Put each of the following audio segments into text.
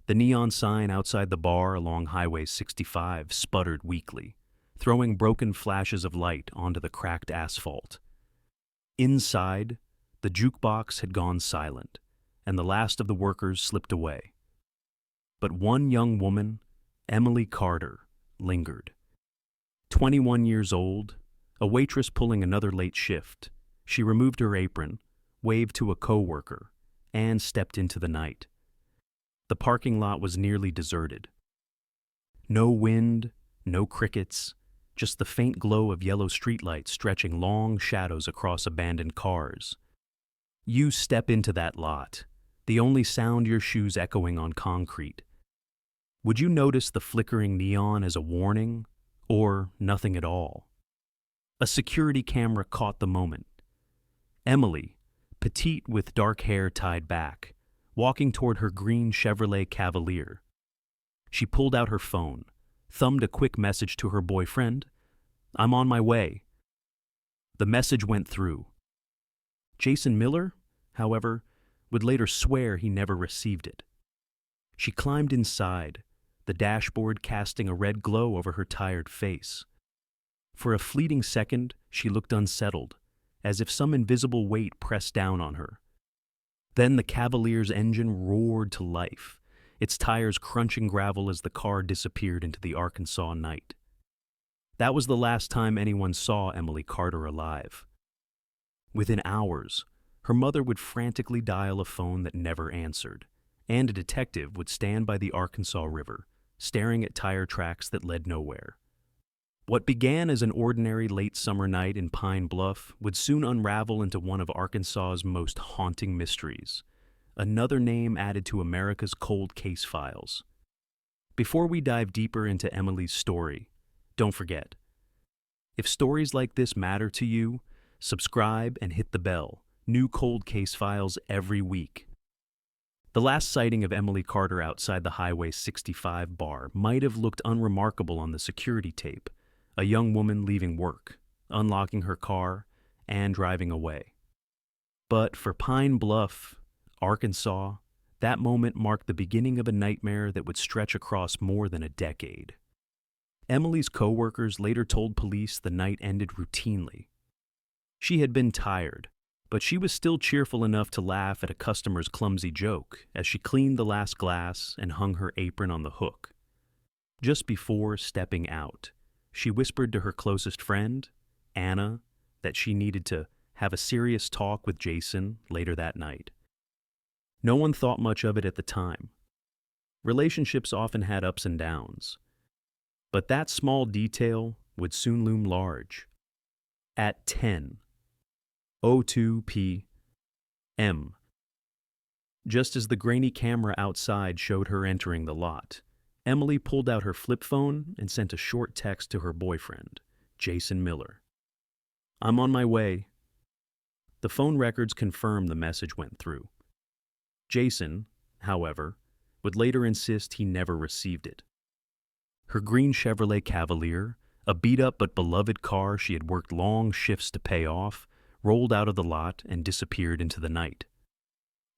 The neon sign outside the bar along Highway 65 sputtered weakly, throwing broken flashes of light onto the cracked asphalt. Inside, the jukebox had gone silent, and the last of the workers slipped away. But one young woman, Emily Carter, lingered. 21 years old, a waitress pulling another late shift, she removed her apron, waved to a coworker, and stepped into the night. The parking lot was nearly deserted. No wind, no crickets, just the faint glow of yellow streetlights stretching long shadows across abandoned cars. You step into that lot, the only sound your shoes echoing on concrete. Would you notice the flickering neon as a warning, or nothing at all? A security camera caught the moment. Emily, petite with dark hair tied back, walking toward her green Chevrolet Cavalier. She pulled out her phone, thumbed a quick message to her boyfriend. "I'm on my way." The message went through. Jason Miller, however, would later swear he never received it. She climbed inside, the dashboard casting a red glow over her tired face. For a fleeting second, she looked unsettled, as if some invisible weight pressed down on her. Then the Cavalier's engine roared to life, its tires crunching gravel as the car disappeared into the Arkansas night. That was the last time anyone saw Emily Carter alive. Within hours, her mother would frantically dial a phone that never answered, and a detective would stand by the Arkansas River, staring at tire tracks that led nowhere. What began as an ordinary late summer night in Pine Bluff would soon unravel into one of Arkansas's most haunting mysteries, another name added to America's cold case files. Before we dive deeper into Emily's story, don't forget, if stories like this matter to you, subscribe and hit the bell. New cold case files every week. The last sighting of Emily Carter outside the Highway 65 bar might have looked unremarkable on the security tape, a young woman leaving work, unlocking her car, and driving away. But for Pine Bluff, Arkansas, that moment marked the beginning of a nightmare that would stretch across more than a decade. Emily's coworkers later told police the night ended routinely. She had been tired, but she was still cheerful enough to laugh at a customer's clumsy joke as she cleaned the last glass and hung her apron on the hook. Just before stepping out, she whispered to her closest friend, Anna, that she needed to have a serious talk with Jason later that night. No one thought much of it at the time. Relationships often had ups and downs. But that small detail would soon loom large. At 10:02 p.m., just as the grainy camera outside showed her entering the lot, Emily pulled out her flip phone and sent a short text to her boyfriend, Jason Miller. "I'm on my way." The phone records confirm the message went through. Jason, however, would later insist he never received it. Her green Chevrolet Cavalier, a beat-up but beloved car she had worked long shifts to pay off, rolled out of the lot and disappeared into the night.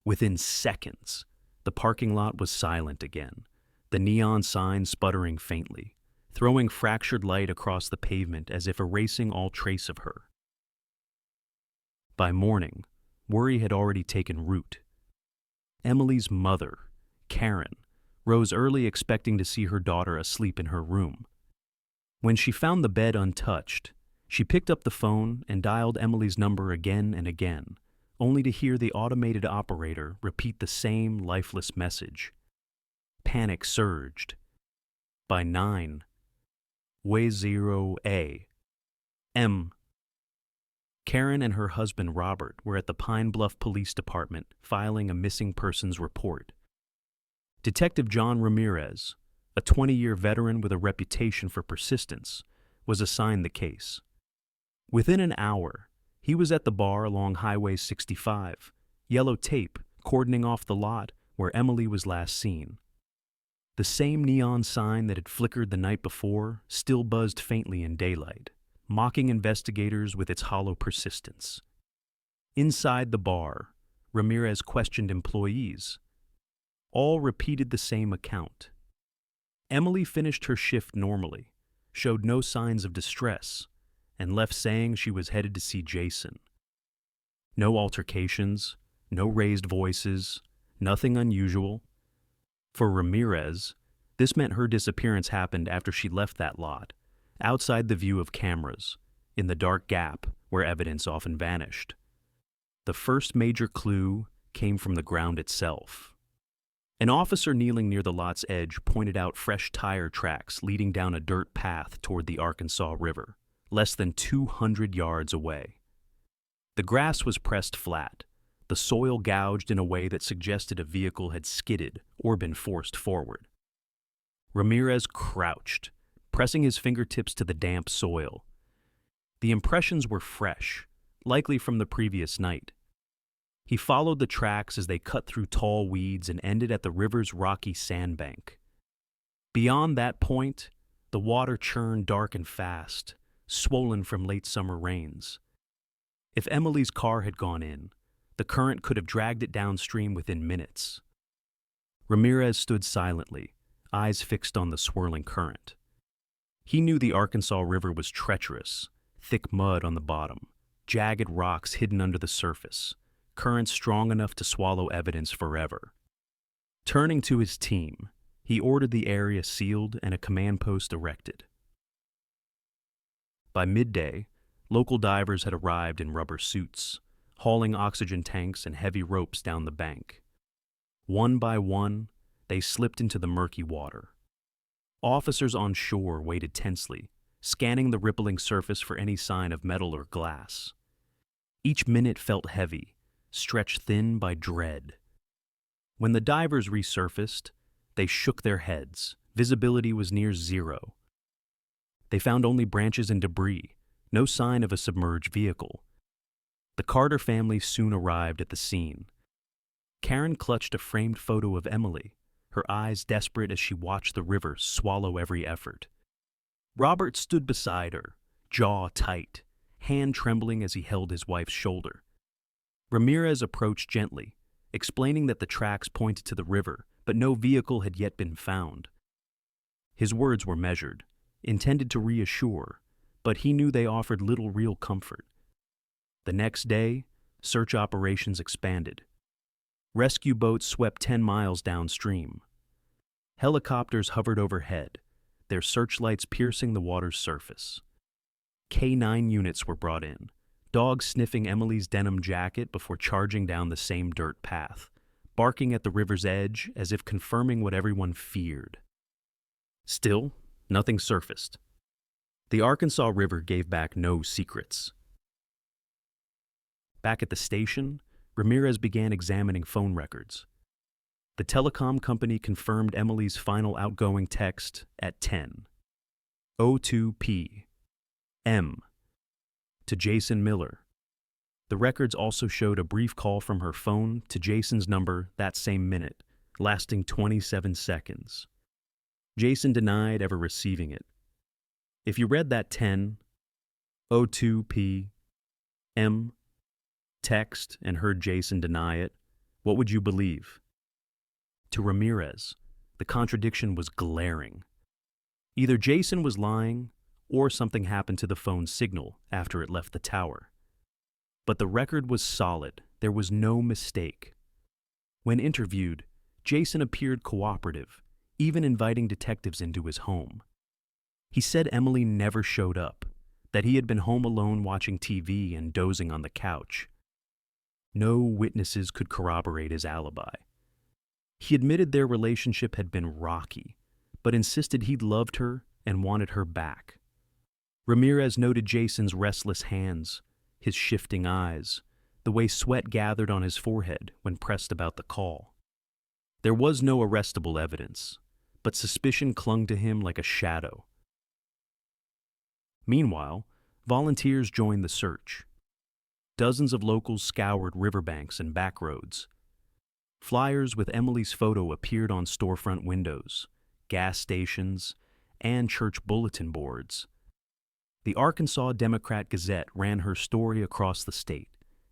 Within seconds, the parking lot was silent again, the neon sign sputtering faintly, throwing fractured light across the pavement as if erasing all trace of her. By morning, worry had already taken root. Emily's mother, Karen, rose early expecting to see her daughter asleep in her room. When she found the bed untouched, she picked up the phone and dialed Emily's number again and again, only to hear the automated operator repeat the same lifeless message. Panic surged. By 9:00 a.m., Karen and her husband Robert were at the Pine Bluff Police Department filing a missing persons report. Detective John Ramirez, a 20-year veteran with a reputation for persistence, was assigned the case. Within an hour, he was at the bar along Highway 65, yellow tape cordoning off the lot where Emily was last seen. The same neon sign that had flickered the night before still buzzed faintly in daylight, mocking investigators with its hollow persistence. Inside the bar, Ramirez questioned employees. All repeated the same account. Emily finished her shift normally, showed no signs of distress, and left saying she was headed to see Jason. No altercations, no raised voices, nothing unusual. For Ramirez, this meant her disappearance happened after she left that lot, outside the view of cameras, in the dark gap where evidence often vanished. The first major clue came from the ground itself. An officer kneeling near the lot's edge pointed out fresh tire tracks leading down a dirt path toward the Arkansas River, less than 200 yards away. The grass was pressed flat, the soil gouged in a way that suggested a vehicle had skidded or been forced forward. Ramirez crouched, pressing his fingertips to the damp soil. The impressions were fresh, likely from the previous night. He followed the tracks as they cut through tall weeds and ended at the river's rocky sandbank. Beyond that point, the water churned dark and fast, swollen from late summer rains. If Emily's car had gone in, the current could have dragged it downstream within minutes. Ramirez stood silently, eyes fixed on the swirling current. He knew the Arkansas River was treacherous, thick mud on the bottom, jagged rocks hidden under the surface, currents strong enough to swallow evidence forever. Turning to his team, he ordered the area sealed and a command post erected. By midday, local divers had arrived in rubber suits, hauling oxygen tanks and heavy ropes down the bank. One by one, they slipped into the murky water. Officers on shore waited tensely, scanning the rippling surface for any sign of metal or glass. Each minute felt heavy, stretched thin by dread. When the divers resurfaced, they shook their heads. Visibility was near zero. They found only branches and debris, no sign of a submerged vehicle. The Carter family soon arrived at the scene. Karen clutched a framed photo of Emily, her eyes desperate as she watched the river swallow every effort. Robert stood beside her, jaw tight, hand trembling as he held his wife's shoulder. Ramirez approached gently, explaining that the tracks pointed to the river, but no vehicle had yet been found. His words were measured, intended to reassure, but he knew they offered little real comfort. The next day, search operations expanded. Rescue boats swept 10 miles downstream. Helicopters hovered overhead, their searchlights piercing the water's surface. K-9 units were brought in, dogs sniffing Emily's denim jacket before charging down the same dirt path, barking at the river's edge as if confirming what everyone feared. Still, nothing surfaced. The Arkansas River gave back no secrets. Back at the station, Ramirez began examining phone records. The telecom company confirmed Emily's final outgoing text at 10:02 p.m. to Jason Miller. The records also showed a brief call from her phone to Jason's number that same minute, lasting 27 seconds. Jason denied ever receiving it. If you read that 10:02 p.m. text and heard Jason deny it, what would you believe? To Ramirez, the contradiction was glaring. Either Jason was lying, or something happened to the phone's signal after it left the tower. But the record was solid. There was no mistake. When interviewed, Jason appeared cooperative, even inviting detectives into his home. He said Emily never showed up, that he had been home alone watching TV and dozing on the couch. No witnesses could corroborate his alibi. He admitted their relationship had been rocky, but insisted he'd loved her and wanted her back. Ramirez noted Jason's restless hands, his shifting eyes, the way sweat gathered on his forehead when pressed about the call. There was no arrestable evidence, but suspicion clung to him like a shadow. Meanwhile, volunteers joined the search. Dozens of locals scoured riverbanks and back roads. Flyers with Emily's photo appeared on storefront windows, gas stations, and church bulletin boards. The Arkansas Democrat-Gazette ran her story across the state,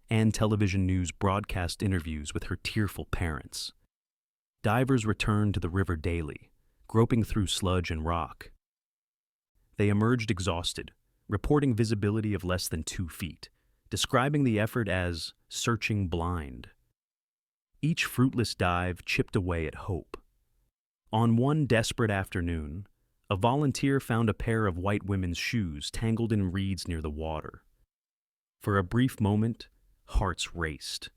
and television news broadcast interviews with her tearful parents. Divers returned to the river daily, groping through sludge and rock. They emerged exhausted, reporting visibility of less than 2 feet, describing the effort as searching blind. Each fruitless dive chipped away at hope. On one desperate afternoon, a volunteer found a pair of white women's shoes tangled in reeds near the water. For a brief moment, hearts raced.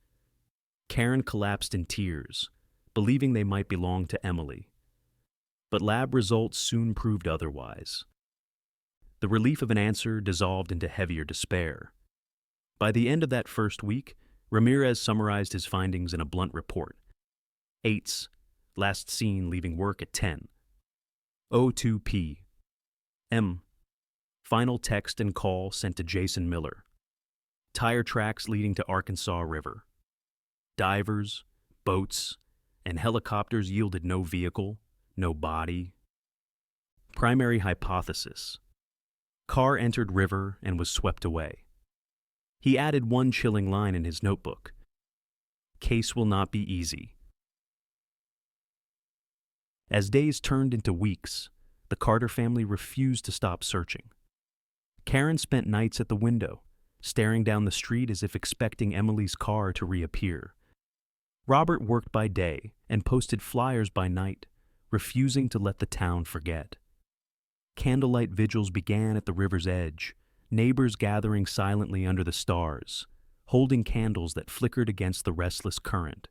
Karen collapsed in tears, believing they might belong to Emily. But lab results soon proved otherwise. The relief of an answer dissolved into heavier despair. By the end of that first week, Ramirez summarized his findings in a blunt report. 8s, last seen leaving work at 10. O2P. M. Final text and call sent to Jason Miller. Tire tracks leading to Arkansas River. Divers, boats, and helicopters yielded no vehicle, no body. Primary hypothesis. Car entered river and was swept away. He added one chilling line in his notebook. Case will not be easy. As days turned into weeks, the Carter family refused to stop searching. Karen spent nights at the window, staring down the street as if expecting Emily's car to reappear. Robert worked by day and posted flyers by night, refusing to let the town forget. Candlelight vigils began at the river's edge, neighbors gathering silently under the stars, holding candles that flickered against the restless current.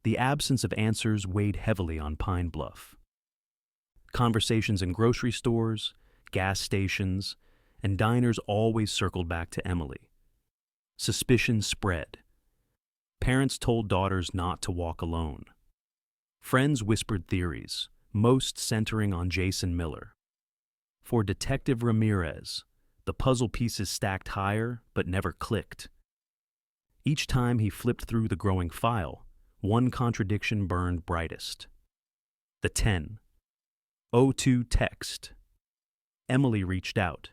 The absence of answers weighed heavily on Pine Bluff. Conversations in grocery stores, gas stations, and diners always circled back to Emily. Suspicion spread. Parents told daughters not to walk alone. Friends whispered theories, most centering on Jason Miller. For Detective Ramirez, the puzzle pieces stacked higher but never clicked. Each time he flipped through the growing file, one contradiction burned brightest. The 10. O2 text. Emily reached out.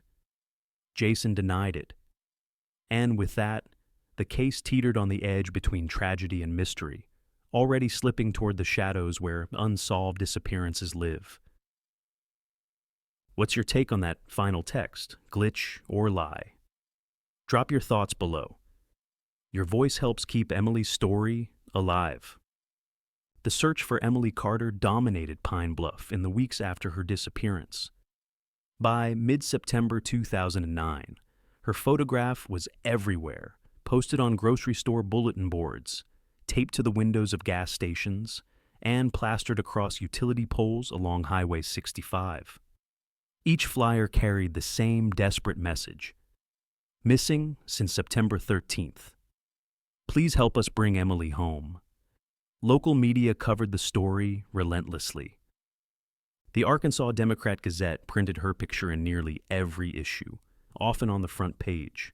Jason denied it. And with that, the case teetered on the edge between tragedy and mystery, already slipping toward the shadows where unsolved disappearances live. What's your take on that final text, glitch or lie? Drop your thoughts below. Your voice helps keep Emily's story alive. The search for Emily Carter dominated Pine Bluff in the weeks after her disappearance. By mid-September 2009, her photograph was everywhere, posted on grocery store bulletin boards, taped to the windows of gas stations, and plastered across utility poles along Highway 65. Each flyer carried the same desperate message. Missing since September 13th. Please help us bring Emily home. Local media covered the story relentlessly. The Arkansas Democrat-Gazette printed her picture in nearly every issue, often on the front page.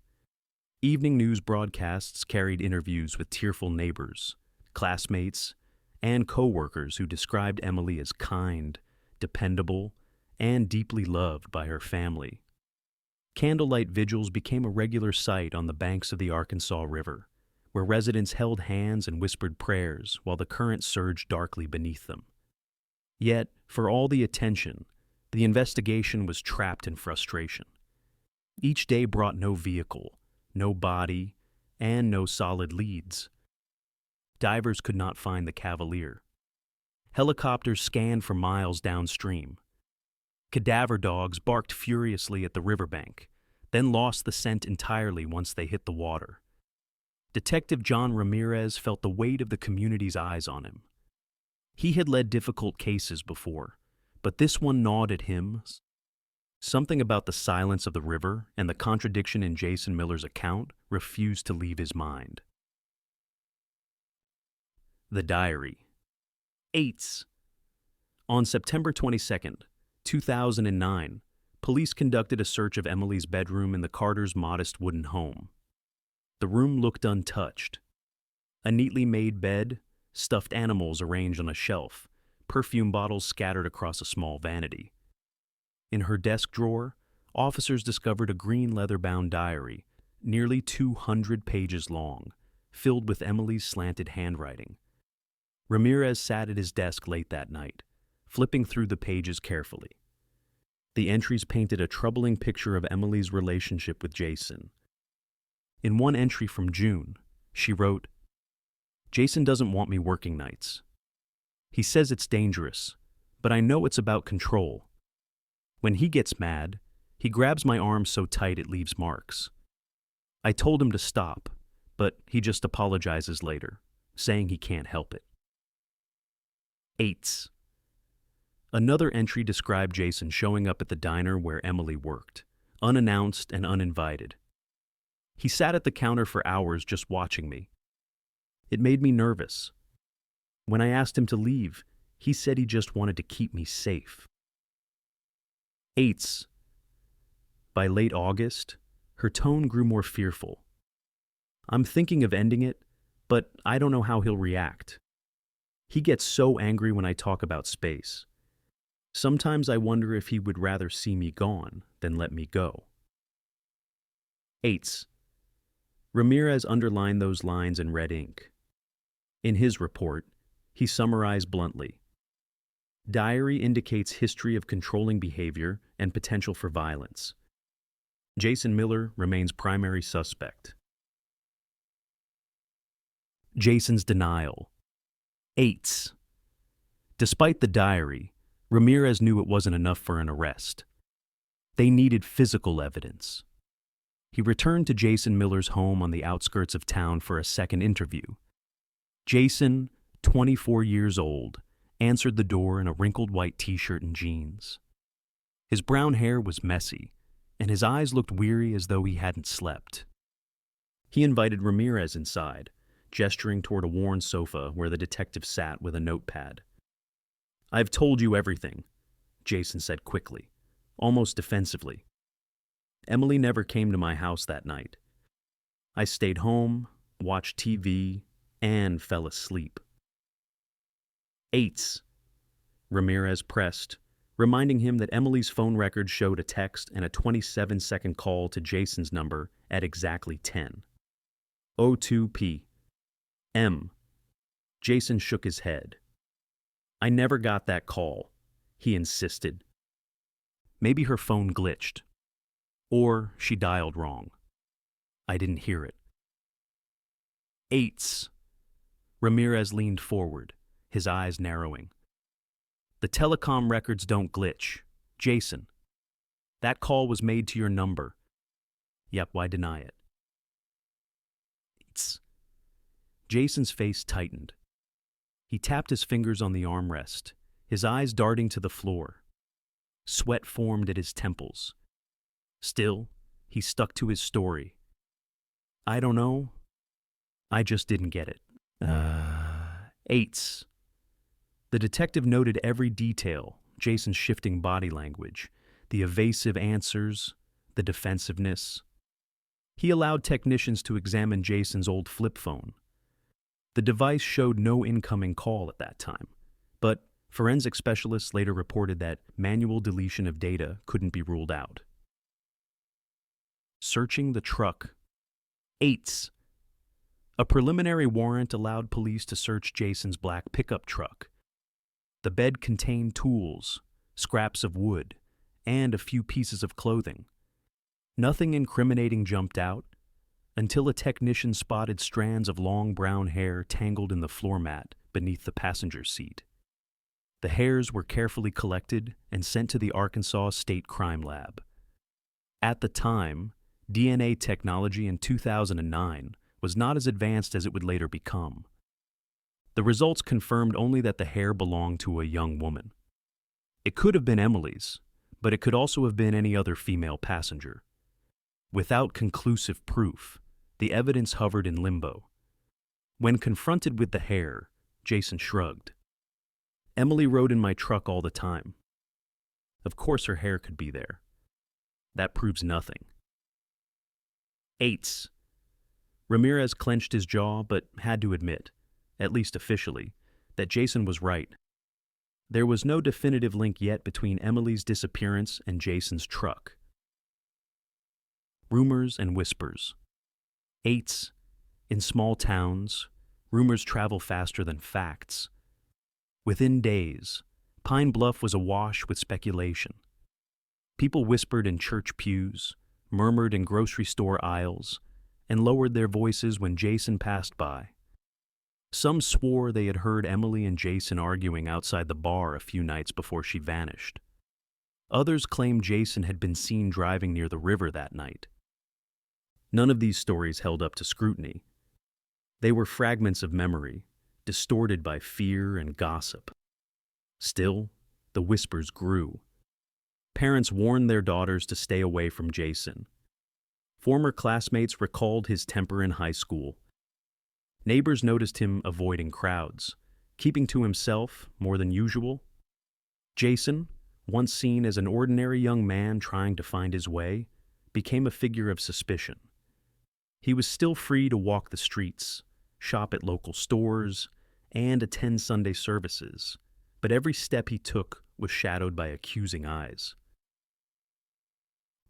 Evening news broadcasts carried interviews with tearful neighbors, classmates, and co-workers who described Emily as kind, dependable, and deeply loved by her family. Candlelight vigils became a regular sight on the banks of the Arkansas River, where residents held hands and whispered prayers while the current surged darkly beneath them. Yet, for all the attention, the investigation was trapped in frustration. Each day brought no vehicle, no body, and no solid leads. Divers could not find the Cavalier. Helicopters scanned for miles downstream. Cadaver dogs barked furiously at the riverbank, then lost the scent entirely once they hit the water. Detective John Ramirez felt the weight of the community's eyes on him. He had led difficult cases before, but this one gnawed at him. Something about the silence of the river and the contradiction in Jason Miller's account refused to leave his mind. The diary. 8s. On September 22nd, 2009, police conducted a search of Emily's bedroom in the Carters' modest wooden home. The room looked untouched. A neatly made bed, stuffed animals arranged on a shelf, perfume bottles scattered across a small vanity. In her desk drawer, officers discovered a green leather-bound diary, nearly 200 pages long, filled with Emily's slanted handwriting. Ramirez sat at his desk late that night, flipping through the pages carefully. The entries painted a troubling picture of Emily's relationship with Jason. In one entry from June, she wrote, "Jason doesn't want me working nights. He says it's dangerous, but I know it's about control. When he gets mad, he grabs my arm so tight it leaves marks. I told him to stop, but he just apologizes later, saying he can't help it." 8. Another entry described Jason showing up at the diner where Emily worked, unannounced and uninvited. "He sat at the counter for hours just watching me. It made me nervous. When I asked him to leave, he said he just wanted to keep me safe." 8. By late August, her tone grew more fearful. "I'm thinking of ending it, but I don't know how he'll react. He gets so angry when I talk about space. Sometimes I wonder if he would rather see me gone than let me go." 8. Ramirez underlined those lines in red ink. In his report, he summarized bluntly, "Diary indicates history of controlling behavior and potential for violence. Jason Miller remains primary suspect." Jason's denial. 8. Despite the diary, Ramirez knew it wasn't enough for an arrest. They needed physical evidence. He returned to Jason Miller's home on the outskirts of town for a second interview. Jason, 24 years old, answered the door in a wrinkled white t-shirt and jeans. His brown hair was messy, and his eyes looked weary as though he hadn't slept. He invited Ramirez inside, gesturing toward a worn sofa where the detective sat with a notepad. "I've told you everything," Jason said quickly, almost defensively. "Emily never came to my house that night. I stayed home, watched TV, and fell asleep." 8. Ramirez pressed, reminding him that Emily's phone record showed a text and a 27-second call to Jason's number at exactly 10:02 p.m. Jason shook his head. "I never got that call," he insisted. "Maybe her phone glitched. Or she dialed wrong. I didn't hear it." 8. Ramirez leaned forward, his eyes narrowing. "The telecom records don't glitch. Jason, that call was made to your number. Yep, why deny it?" 8. Jason's face tightened. He tapped his fingers on the armrest, his eyes darting to the floor. Sweat formed at his temples. Still, he stuck to his story. "I don't know. I just didn't get it." 8. The detective noted every detail, Jason's shifting body language, the evasive answers, the defensiveness. He allowed technicians to examine Jason's old flip phone. The device showed no incoming call at that time, but forensic specialists later reported that manual deletion of data couldn't be ruled out. Searching the truck. 8. A preliminary warrant allowed police to search Jason's black pickup truck. The bed contained tools, scraps of wood, and a few pieces of clothing. Nothing incriminating jumped out until a technician spotted strands of long brown hair tangled in the floor mat beneath the passenger seat. The hairs were carefully collected and sent to the Arkansas State Crime Lab. At the time, DNA technology in 2009 was not as advanced as it would later become. The results confirmed only that the hair belonged to a young woman. It could have been Emily's, but it could also have been any other female passenger. Without conclusive proof, the evidence hovered in limbo. When confronted with the hair, Jason shrugged. "Emily rode in my truck all the time. Of course her hair could be there. That proves nothing." 8. Ramirez clenched his jaw but had to admit, at least officially, that Jason was right. There was no definitive link yet between Emily's disappearance and Jason's truck. Rumors and whispers. 8. In small towns, rumors travel faster than facts, Within days, Pine Bluff was awash with speculation. People whispered in church pews, murmured in grocery store aisles, and lowered their voices when Jason passed by. Some swore they had heard Emily and Jason arguing outside the bar a few nights before she vanished. Others claimed Jason had been seen driving near the river that night. None of these stories held up to scrutiny. They were fragments of memory, distorted by fear and gossip. Still, the whispers grew. Parents warned their daughters to stay away from Jason. Former classmates recalled his temper in high school. Neighbors noticed him avoiding crowds, keeping to himself more than usual. Jason, once seen as an ordinary young man trying to find his way, became a figure of suspicion. He was still free to walk the streets, shop at local stores, and attend Sunday services, but every step he took was shadowed by accusing eyes.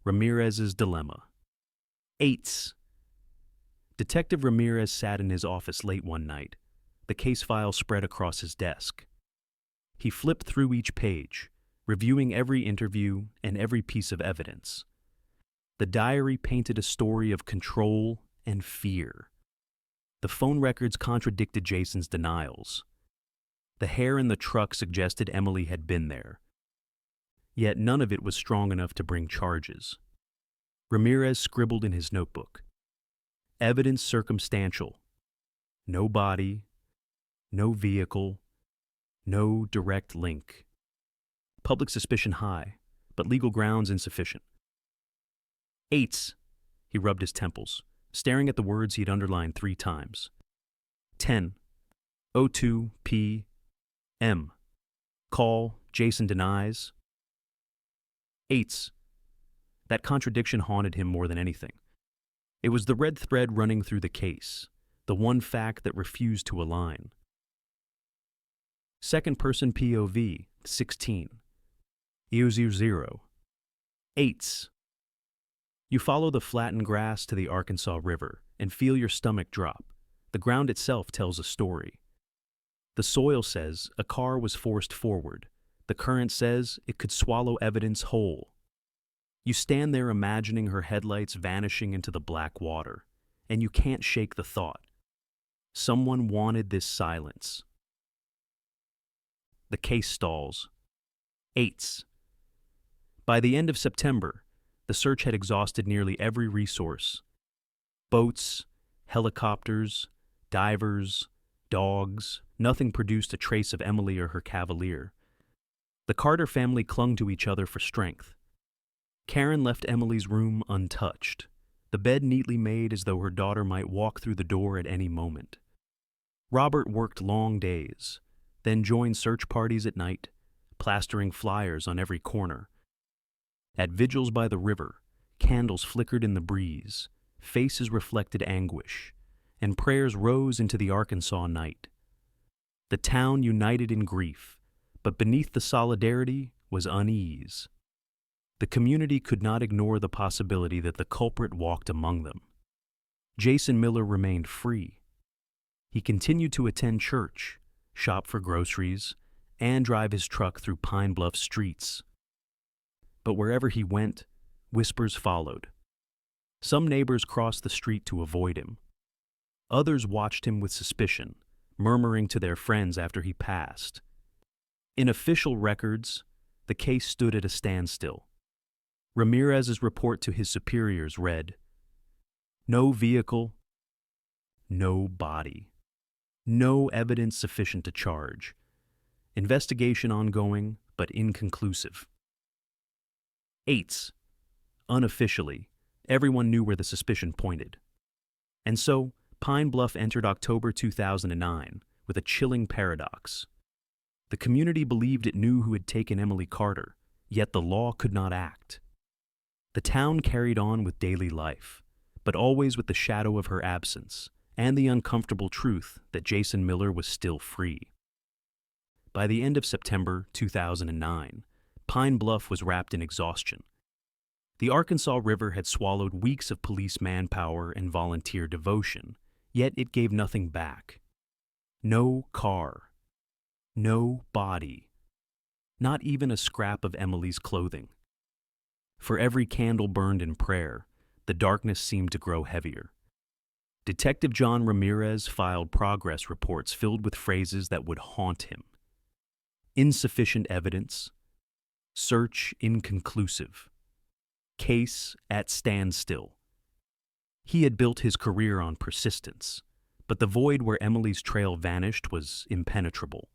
Ramirez's dilemma. Eights. Detective Ramirez sat in his office late one night, the case file spread across his desk. He flipped through each page, reviewing every interview and every piece of evidence. The diary painted a story of control and fear. The phone records contradicted Jason's denials. The hair in the truck suggested Emily had been there. Yet none of it was strong enough to bring charges. Ramirez scribbled in his notebook. Evidence circumstantial. No body, no vehicle, no direct link. Public suspicion high, but legal grounds insufficient. Eights. He rubbed his temples, staring at the words he'd underlined 3 times. 10. 02 p.m. Call, Jason denies. Eights. That contradiction haunted him more than anything. It was the red thread running through the case, the one fact that refused to align. Second person POV, 16. EO0. Eights. You follow the flattened grass to the Arkansas River and feel your stomach drop. The ground itself tells a story. The soil says a car was forced forward. The current says it could swallow evidence whole. You stand there imagining her headlights vanishing into the black water, and you can't shake the thought. Someone wanted this silence. The case stalls. Eights. By the end of September, the search had exhausted nearly every resource. Boats, helicopters, divers, dogs, nothing produced a trace of Emily or her Cavalier. The Carter family clung to each other for strength. Karen left Emily's room untouched, the bed neatly made as though her daughter might walk through the door at any moment. Robert worked long days, then joined search parties at night, plastering flyers on every corner. At vigils by the river, candles flickered in the breeze, faces reflected anguish, and prayers rose into the Arkansas night. The town united in grief, but beneath the solidarity was unease. The community could not ignore the possibility that the culprit walked among them. Jason Miller remained free. He continued to attend church, shop for groceries, and drive his truck through Pine Bluff streets. But wherever he went, whispers followed. Some neighbors crossed the street to avoid him. Others watched him with suspicion, murmuring to their friends after he passed. In official records, the case stood at a standstill. Ramirez's report to his superiors read, "No vehicle, no body, no evidence sufficient to charge. Investigation ongoing, but inconclusive." Eights. Unofficially, everyone knew where the suspicion pointed. And so, Pine Bluff entered October 2009 with a chilling paradox. The community believed it knew who had taken Emily Carter, yet the law could not act. The town carried on with daily life, but always with the shadow of her absence and the uncomfortable truth that Jason Miller was still free. By the end of September 2009, Pine Bluff was wrapped in exhaustion. The Arkansas River had swallowed weeks of police manpower and volunteer devotion, yet it gave nothing back. No car. No body. Not even a scrap of Emily's clothing. For every candle burned in prayer, the darkness seemed to grow heavier. Detective John Ramirez filed progress reports filled with phrases that would haunt him. Insufficient evidence. Search inconclusive. Case at standstill. He had built his career on persistence, but the void where Emily's trail vanished was impenetrable.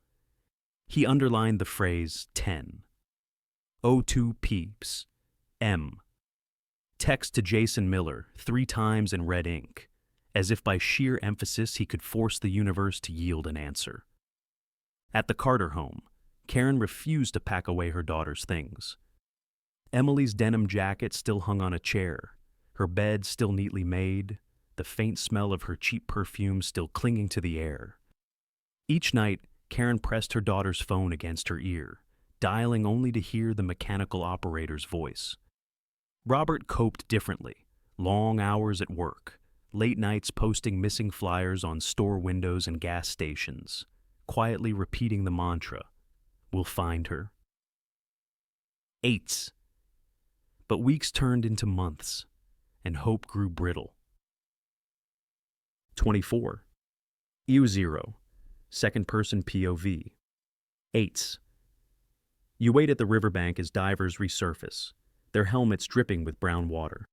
He underlined the phrase 10. O2 peeps. M. Text to Jason Miller 3 times in red ink, as if by sheer emphasis he could force the universe to yield an answer. At the Carter home, Karen refused to pack away her daughter's things. Emily's denim jacket still hung on a chair, her bed still neatly made, the faint smell of her cheap perfume still clinging to the air. Each night, Karen pressed her daughter's phone against her ear, dialing only to hear the mechanical operator's voice. Robert coped differently. Long hours at work, late nights posting missing flyers on store windows and gas stations, quietly repeating the mantra, "We'll find her." 8. But weeks turned into months, and hope grew brittle. 24. EU0, second-person POV. 8. You wait at the riverbank as divers resurface, their helmets dripping with brown water.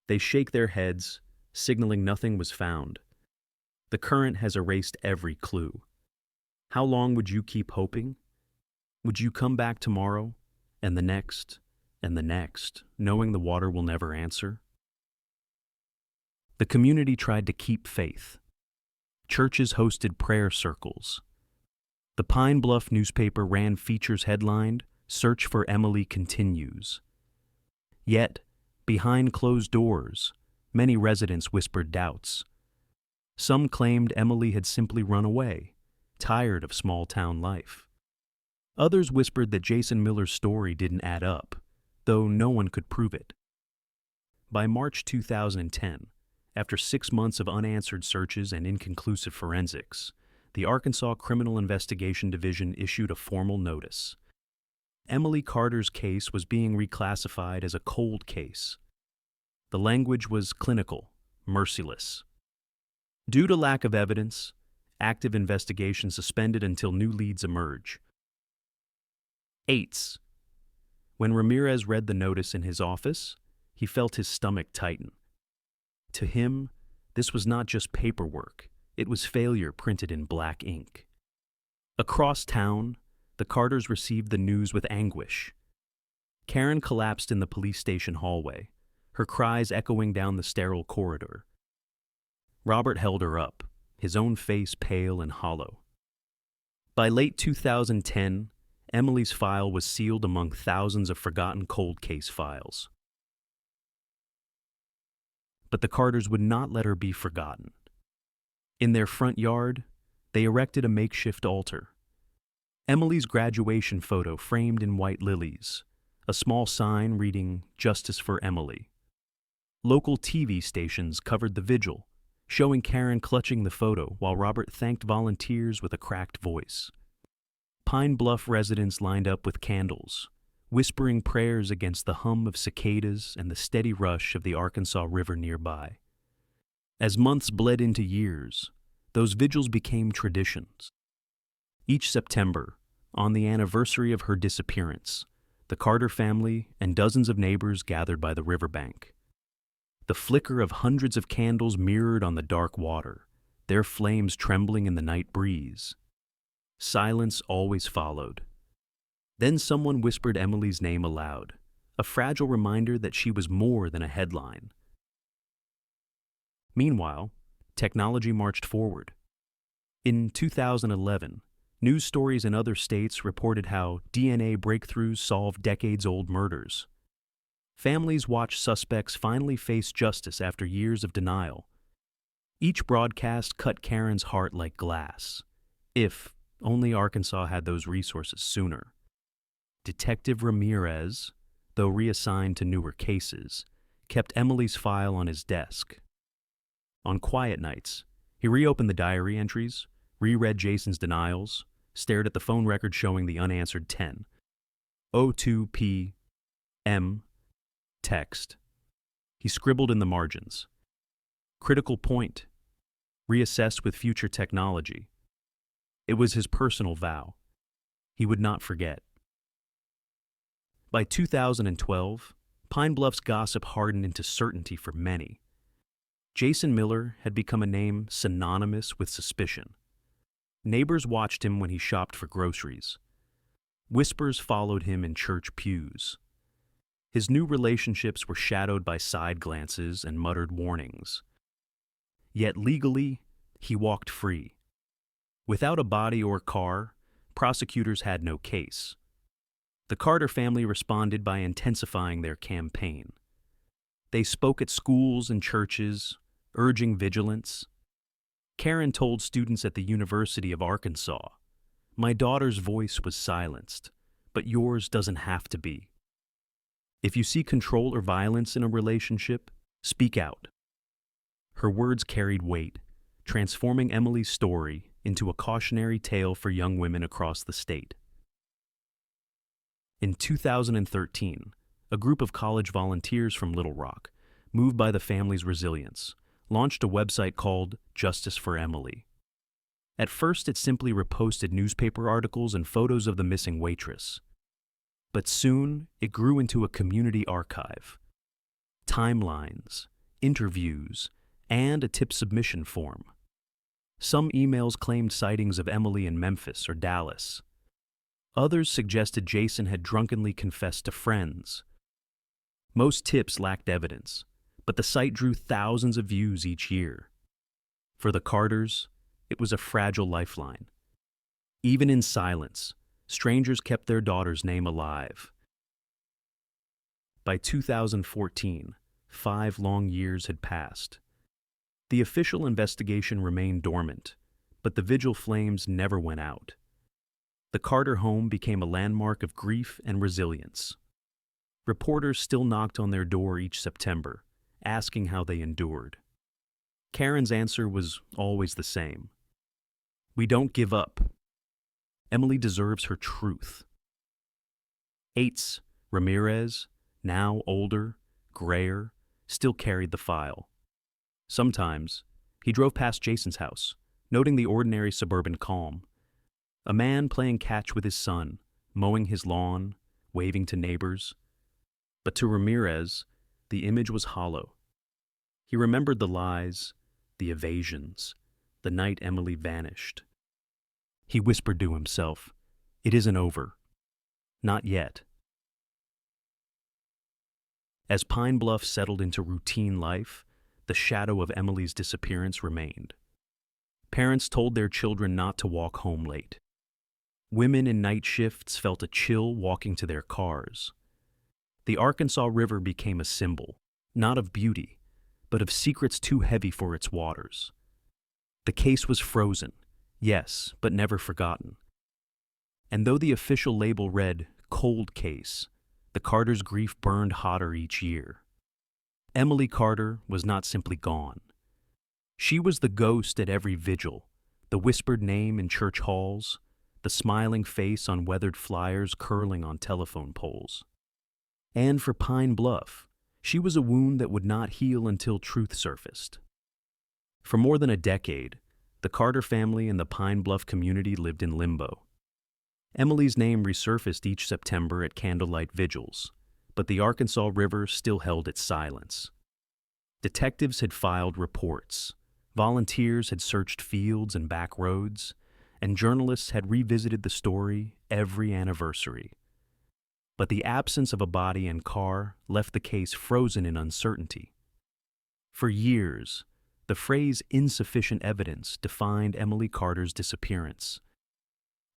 They shake their heads, signaling nothing was found. The current has erased every clue. How long would you keep hoping? Would you come back tomorrow, and the next, knowing the water will never answer? The community tried to keep faith. Churches hosted prayer circles. The Pine Bluff newspaper ran features headlined, "Search for Emily Continues." Yet, behind closed doors, many residents whispered doubts. Some claimed Emily had simply run away, tired of small-town life. Others whispered that Jason Miller's story didn't add up, though no one could prove it. By March 2010, after 6 months of unanswered searches and inconclusive forensics, the Arkansas Criminal Investigation Division issued a formal notice. Emily Carter's case was being reclassified as a cold case. The language was clinical, merciless. Due to lack of evidence, active investigation suspended until new leads emerge. 8. When Ramirez read the notice in his office, he felt his stomach tighten. To him, this was not just paperwork, it was failure printed in black ink. Across town, the Carters received the news with anguish. Karen collapsed in the police station hallway, her cries echoing down the sterile corridor. Robert held her up, his own face pale and hollow. By late 2010, Emily's file was sealed among thousands of forgotten cold case files. But the Carters would not let her be forgotten. In their front yard, they erected a makeshift altar. Emily's graduation photo framed in white lilies, a small sign reading, "Justice for Emily." Local TV stations covered the vigil, showing Karen clutching the photo while Robert thanked volunteers with a cracked voice. Pine Bluff residents lined up with candles, whispering prayers against the hum of cicadas and the steady rush of the Arkansas River nearby. As months bled into years, those vigils became traditions. Each September, on the anniversary of her disappearance, the Carter family and dozens of neighbors gathered by the riverbank. The flicker of hundreds of candles mirrored on the dark water, their flames trembling in the night breeze. Silence always followed. Then someone whispered Emily's name aloud, a fragile reminder that she was more than a headline. Meanwhile, technology marched forward. In 2011, news stories in other states reported how DNA breakthroughs solved decades-old murders. Families watched suspects finally face justice after years of denial. Each broadcast cut Karen's heart like glass. If only Arkansas had those resources sooner. Detective Ramirez, though reassigned to newer cases, kept Emily's file on his desk. On quiet nights, he reopened the diary entries, reread Jason's denials, stared at the phone record showing the unanswered 10. 02 p.m. Text. He scribbled in the margins. Critical point. Reassessed with future technology. It was his personal vow. He would not forget. By 2012, Pine Bluff's gossip hardened into certainty for many. Jason Miller had become a name synonymous with suspicion. Neighbors watched him when he shopped for groceries. Whispers followed him in church pews. His new relationships were shadowed by side glances and muttered warnings. Yet legally, he walked free. Without a body or car, prosecutors had no case. The Carter family responded by intensifying their campaign. They spoke at schools and churches, urging vigilance. Karen told students at the University of Arkansas, "My daughter's voice was silenced, but yours doesn't have to be. If you see control or violence in a relationship, speak out." Her words carried weight, transforming Emily's story into a cautionary tale for young women across the state. In 2013, a group of college volunteers from Little Rock, moved by the family's resilience, launched a website called Justice for Emily. At first, it simply reposted newspaper articles and photos of the missing waitress. But soon, it grew into a community archive. Timelines, interviews, and a tip submission form. Some emails claimed sightings of Emily in Memphis or Dallas. Others suggested Jason had drunkenly confessed to friends. Most tips lacked evidence, but the site drew thousands of views each year. For the Carters, it was a fragile lifeline. Even in silence, strangers kept their daughter's name alive. By 2014, 5 long years had passed. The official investigation remained dormant, but the vigil flames never went out. The Carter home became a landmark of grief and resilience. Reporters still knocked on their door each September, asking how they endured. Karen's answer was always the same. "We don't give up. Emily deserves her truth." Ates, Ramirez, now older, grayer, still carried the file. Sometimes, he drove past Jason's house, noting the ordinary suburban calm. A man playing catch with his son, mowing his lawn, waving to neighbors. But to Ramirez, the image was hollow. He remembered the lies, the evasions, the night Emily vanished. He whispered to himself, "It isn't over. Not yet." As Pine Bluff settled into routine life, the shadow of Emily's disappearance remained. Parents told their children not to walk home late. Women in night shifts felt a chill walking to their cars. The Arkansas River became a symbol, not of beauty, but of secrets too heavy for its waters. The case was frozen, yes, but never forgotten. And though the official label read "cold case," the Carters' grief burned hotter each year. Emily Carter was not simply gone. She was the ghost at every vigil, the whispered name in church halls, the smiling face on weathered flyers curling on telephone poles. And for Pine Bluff, she was a wound that would not heal until truth surfaced. For more than a decade, the Carter family and the Pine Bluff community lived in limbo. Emily's name resurfaced each September at candlelight vigils, but the Arkansas River still held its silence. Detectives had filed reports, volunteers had searched fields and back roads, and journalists had revisited the story every anniversary. But the absence of a body and car left the case frozen in uncertainty. For years, the phrase "insufficient evidence" defined Emily Carter's disappearance.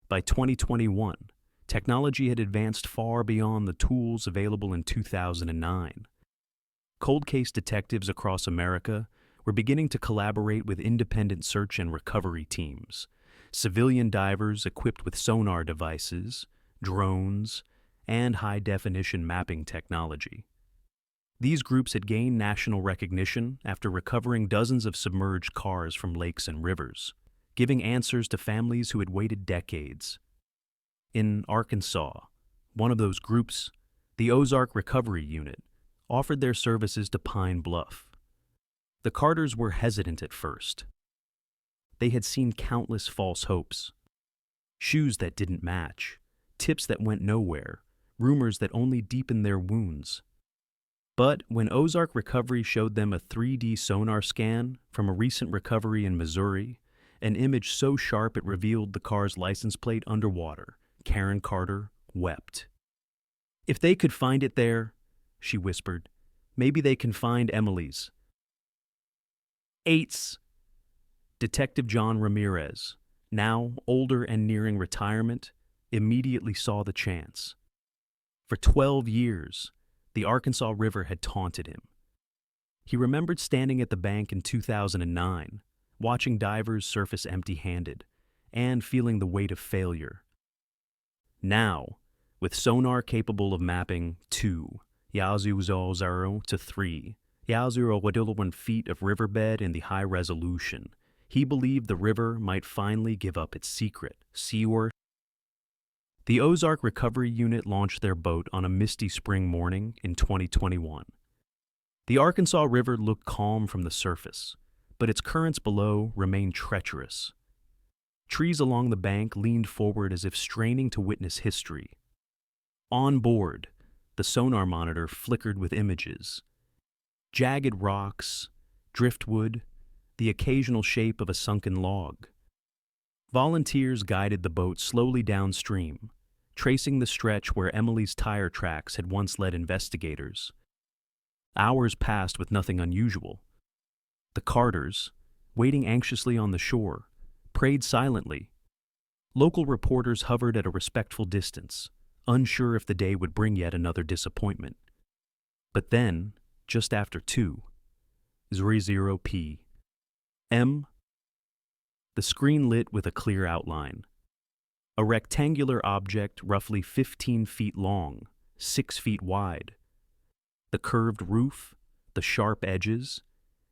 By 2021, technology had advanced far beyond the tools available in 2009. Cold case detectives across America were beginning to collaborate with independent search and recovery teams, civilian divers equipped with sonar devices, drones, and high-definition mapping technology. These groups had gained national recognition after recovering dozens of submerged cars from lakes and rivers, giving answers to families who had waited decades. In Arkansas, one of those groups, the Ozark Recovery Unit, offered their services to Pine Bluff. The Carters were hesitant at first. They had seen countless false hopes. Shoes that didn't match, tips that went nowhere, rumors that only deepened their wounds. But when Ozark Recovery showed them a 3D sonar scan from a recent recovery in Missouri, an image so sharp it revealed the car's license plate underwater, Karen Carter wept. "If they could find it there," she whispered, "maybe they can find Emily's." Eights. Detective John Ramirez, now older and nearing retirement, immediately saw the chance. For 12 years, the Arkansas River had taunted him. He remembered standing at the bank in 2009, watching divers surface empty-handed, and feeling the weight of failure. Now, with sonar capable of mapping 2, Yazoo 0 to 3, Yazoo feet of riverbed in the high resolution, he believed the river might finally give up its secret, seaward. The Ozark Recovery Unit launched their boat on a misty spring morning in 2021. The Arkansas River looked calm from the surface, but its currents below remained treacherous. Trees along the bank leaned forward as if straining to witness history. On board, the sonar monitor flickered with images. Jagged rocks, driftwood, the occasional shape of a sunken log. Volunteers guided the boat slowly downstream, tracing the stretch where Emily's tire tracks had once led investigators. Hours passed with nothing unusual. The Carters, waiting anxiously on the shore, prayed silently. Local reporters hovered at a respectful distance, unsure if the day would bring yet another disappointment. But then, just after 2:00 p.m., the screen lit with a clear outline. A rectangular object roughly 15 feet long, 6 feet wide. The curved roof, the sharp edges,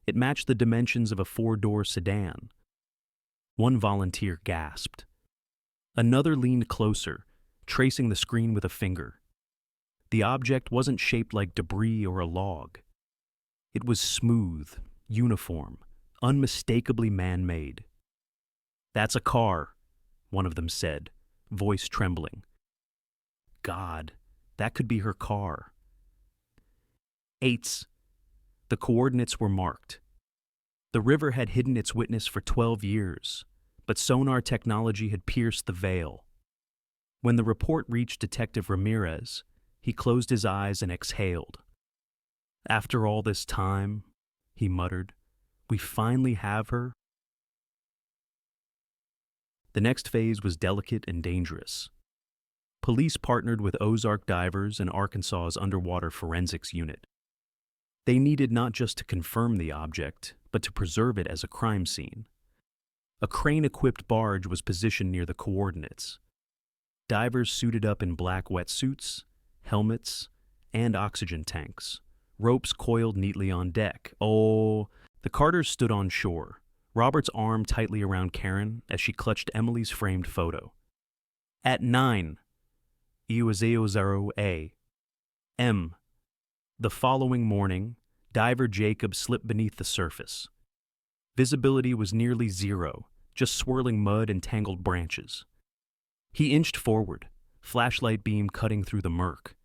it matched the dimensions of a 4-door sedan. One volunteer gasped. Another leaned closer, tracing the screen with a finger. The object wasn't shaped like debris or a log. It was smooth, uniform, unmistakably man-made. "That's a car," one of them said, voice trembling. God, that could be her car. 8. The coordinates were marked. The river had hidden its witness for 12 years, but sonar technology had pierced the veil. When the report reached Detective Ramirez, he closed his eyes and exhaled. "After all this time," he muttered, "we finally have her." The next phase was delicate and dangerous. Police partnered with Ozark divers and Arkansas's underwater forensics unit. They needed not just to confirm the object, but to preserve it as a crime scene. A crane-equipped barge was positioned near the coordinates. Divers suited up in black wetsuits, helmets, and oxygen tanks. Ropes coiled neatly on deck. Oh, the Carters stood on shore, Robert's arm tightly around Karen as she clutched Emily's framed photo. At 9:00 a.m., the following morning, diver Jacob slipped beneath the surface. Visibility was nearly zero, just swirling mud and tangled branches. He inched forward, flashlight beam cutting through the murk.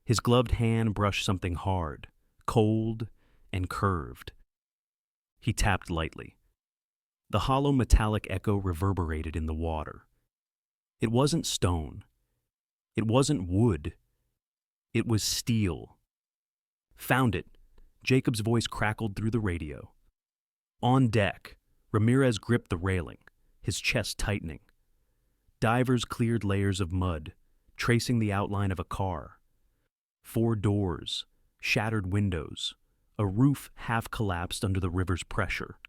His gloved hand brushed something hard, cold, and curved. He tapped lightly. The hollow metallic echo reverberated in the water. It wasn't stone. It wasn't wood. It was steel. "Found it," Jacob's voice crackled through the radio. On deck, Ramirez gripped the railing, his chest tightening. Divers cleared layers of mud, tracing the outline of a car. 4 doors, shattered windows, a roof half collapsed under the river's pressure.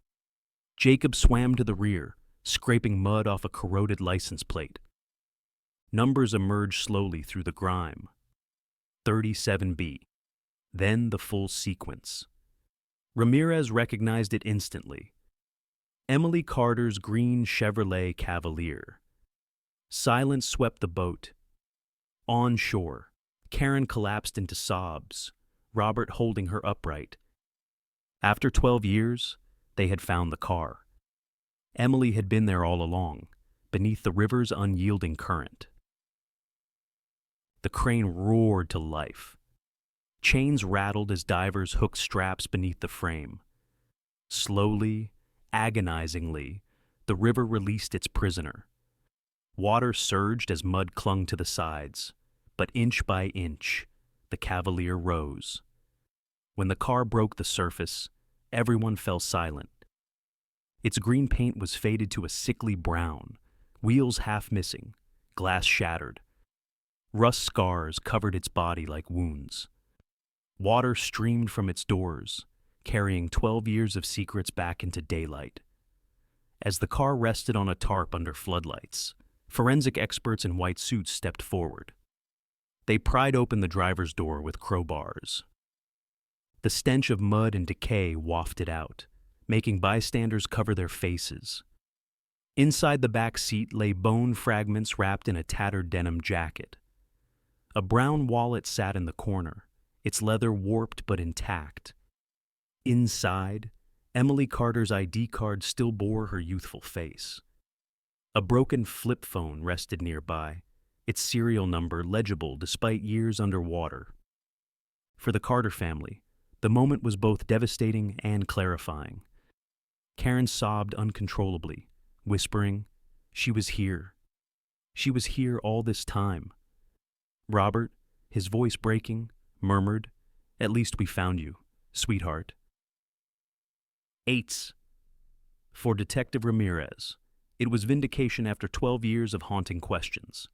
Jacob swam to the rear, scraping mud off a corroded license plate. Numbers emerged slowly through the grime. 37B. Then the full sequence. Ramirez recognized it instantly. Emily Carter's green Chevrolet Cavalier. Silence swept the boat. On shore, Karen collapsed into sobs, Robert holding her upright. After 12 years, they had found the car. Emily had been there all along, beneath the river's unyielding current. The crane roared to life. Chains rattled as divers hooked straps beneath the frame. Slowly, agonizingly, the river released its prisoner. Water surged as mud clung to the sides, but inch by inch, the Cavalier rose. When the car broke the surface, everyone fell silent. Its green paint was faded to a sickly brown, wheels half missing, glass shattered. Rust scars covered its body like wounds. Water streamed from its doors, carrying 12 years of secrets back into daylight. As the car rested on a tarp under floodlights, forensic experts in white suits stepped forward. They pried open the driver's door with crowbars. The stench of mud and decay wafted out, making bystanders cover their faces. Inside the back seat lay bone fragments wrapped in a tattered denim jacket. A brown wallet sat in the corner, its leather warped but intact. Inside, Emily Carter's ID card still bore her youthful face. A broken flip phone rested nearby, its serial number legible despite years underwater. For the Carter family, the moment was both devastating and clarifying. Karen sobbed uncontrollably, whispering, "She was here. She was here all this time." Robert, his voice breaking, murmured, "At least we found you, sweetheart." 8. For Detective Ramirez, it was vindication after 12 years of haunting questions.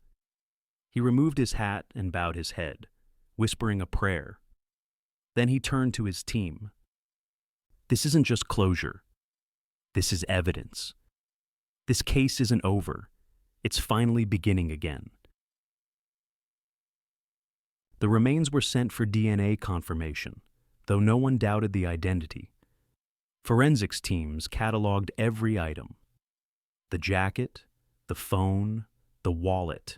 He removed his hat and bowed his head, whispering a prayer. Then he turned to his team. "This isn't just closure. This is evidence. This case isn't over. It's finally beginning again." The remains were sent for DNA confirmation, though no one doubted the identity. Forensics teams cataloged every item: the jacket, the phone, the wallet.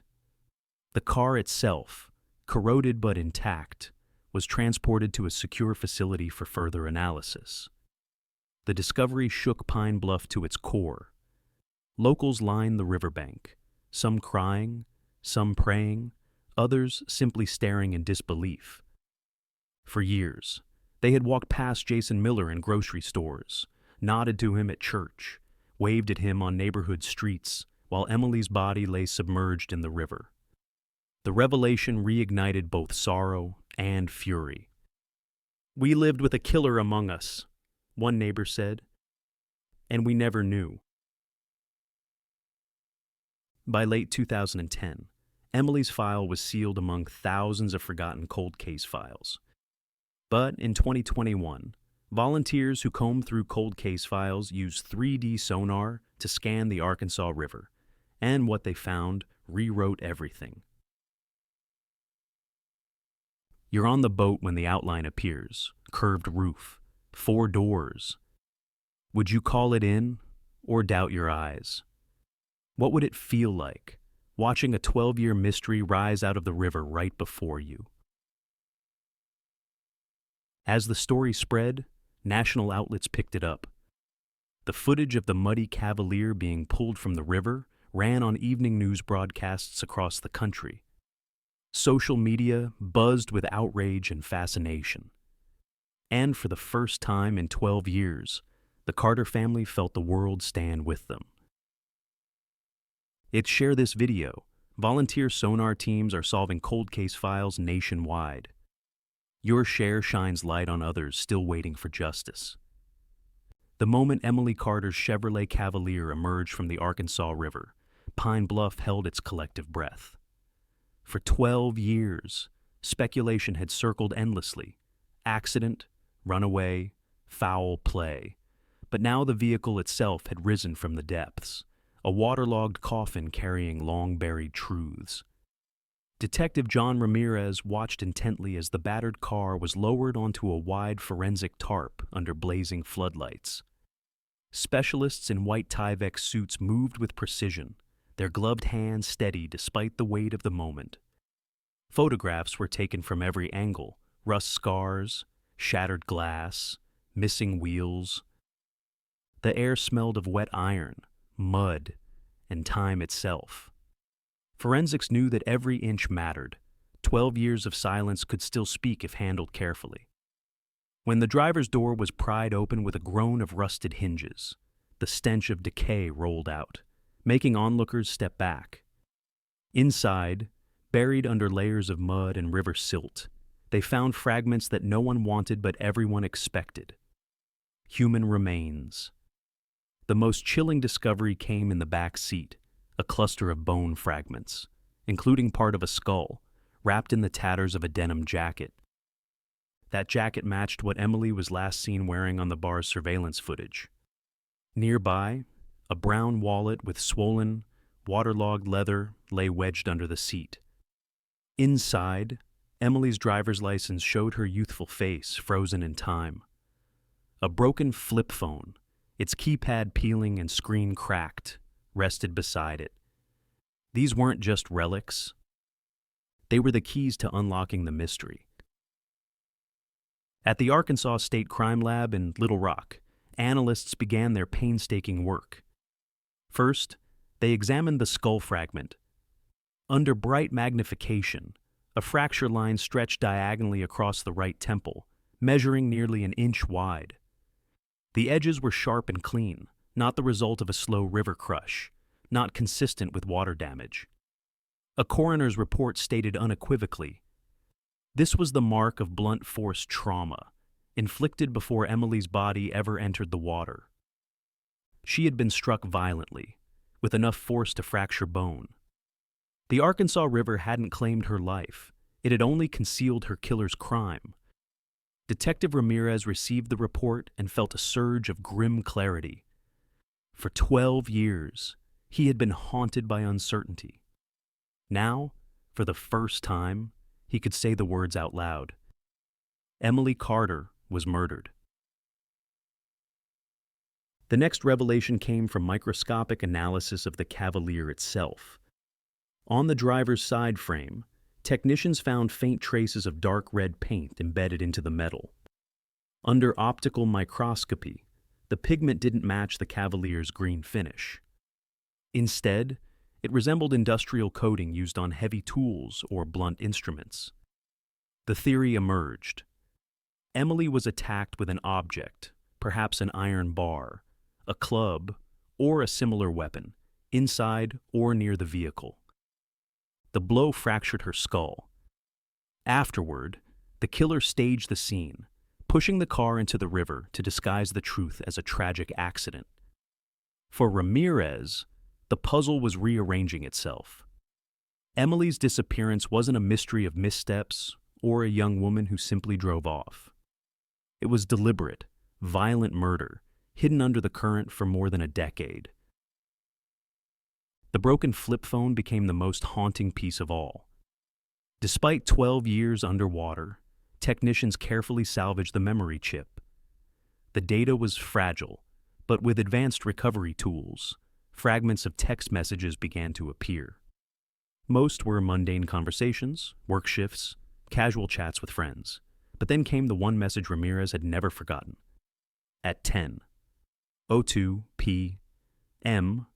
The car itself, corroded but intact, was transported to a secure facility for further analysis. The discovery shook Pine Bluff to its core. Locals lined the riverbank, some crying, some praying, others simply staring in disbelief. For years, they had walked past Jason Miller in grocery stores, nodded to him at church, waved at him on neighborhood streets, while Emily's body lay submerged in the river. The revelation reignited both sorrow and fury. "We lived with a killer among us," one neighbor said, "and we never knew." By late 2010, Emily's file was sealed among thousands of forgotten cold case files. But in 2021, volunteers who combed through cold case files used 3D sonar to scan the Arkansas River, and what they found rewrote everything. You're on the boat when the outline appears: curved roof, 4 doors. Would you call it in or doubt your eyes? What would it feel like, watching a 12-year mystery rise out of the river right before you? As the story spread, national outlets picked it up. The footage of the muddy Cavalier being pulled from the river ran on evening news broadcasts across the country. Social media buzzed with outrage and fascination. And for the first time in 12 years, the Carter family felt the world stand with them. It's Share This Video. Volunteer sonar teams are solving cold case files nationwide. Your share shines light on others still waiting for justice. The moment Emily Carter's Chevrolet Cavalier emerged from the Arkansas River, Pine Bluff held its collective breath. For 12 years, speculation had circled endlessly: accident, runaway, foul play. But now the vehicle itself had risen from the depths, a waterlogged coffin carrying long-buried truths. Detective John Ramirez watched intently as the battered car was lowered onto a wide forensic tarp under blazing floodlights. Specialists in white Tyvek suits moved with precision, their gloved hands steady despite the weight of the moment. Photographs were taken from every angle: rust scars, shattered glass, missing wheels. The air smelled of wet iron, mud, and time itself. Forensics knew that every inch mattered. 12 years of silence could still speak if handled carefully. When the driver's door was pried open with a groan of rusted hinges, the stench of decay rolled out, making onlookers step back. Inside, buried under layers of mud and river silt, they found fragments that no one wanted but everyone expected. Human remains. The most chilling discovery came in the back seat, a cluster of bone fragments, including part of a skull, wrapped in the tatters of a denim jacket. That jacket matched what Emily was last seen wearing on the bar's surveillance footage. Nearby, a brown wallet with swollen, waterlogged leather lay wedged under the seat. Inside, Emily's driver's license showed her youthful face frozen in time. A broken flip phone, its keypad peeling and screen cracked, rested beside it. These weren't just relics. They were the keys to unlocking the mystery. At the Arkansas State Crime Lab in Little Rock, analysts began their painstaking work. First, they examined the skull fragment. Under bright magnification, a fracture line stretched diagonally across the right temple, measuring nearly an inch wide. The edges were sharp and clean, not the result of a slow river crush, not consistent with water damage. A coroner's report stated unequivocally, this was the mark of blunt force trauma, inflicted before Emily's body ever entered the water. She had been struck violently, with enough force to fracture bone. The Arkansas River hadn't claimed her life. It had only concealed her killer's crime. Detective Ramirez received the report and felt a surge of grim clarity. For 12 years, he had been haunted by uncertainty. Now, for the first time, he could say the words out loud. Emily Carter was murdered. The next revelation came from microscopic analysis of the Cavalier itself. On the driver's side frame, technicians found faint traces of dark red paint embedded into the metal. Under optical microscopy, the pigment didn't match the Cavalier's green finish. Instead, it resembled industrial coating used on heavy tools or blunt instruments. The theory emerged. Emily was attacked with an object, perhaps an iron bar, a club, or a similar weapon, inside or near the vehicle. The blow fractured her skull. Afterward, the killer staged the scene, pushing the car into the river to disguise the truth as a tragic accident. For Ramirez, the puzzle was rearranging itself. Emily's disappearance wasn't a mystery of missteps or a young woman who simply drove off. It was deliberate, violent murder, hidden under the current for more than a decade. The broken flip phone became the most haunting piece of all. Despite 12 years underwater, technicians carefully salvaged the memory chip. The data was fragile, but with advanced recovery tools, fragments of text messages began to appear. Most were mundane conversations, work shifts, casual chats with friends. But then came the one message Ramirez had never forgotten. At 10:02 p.m.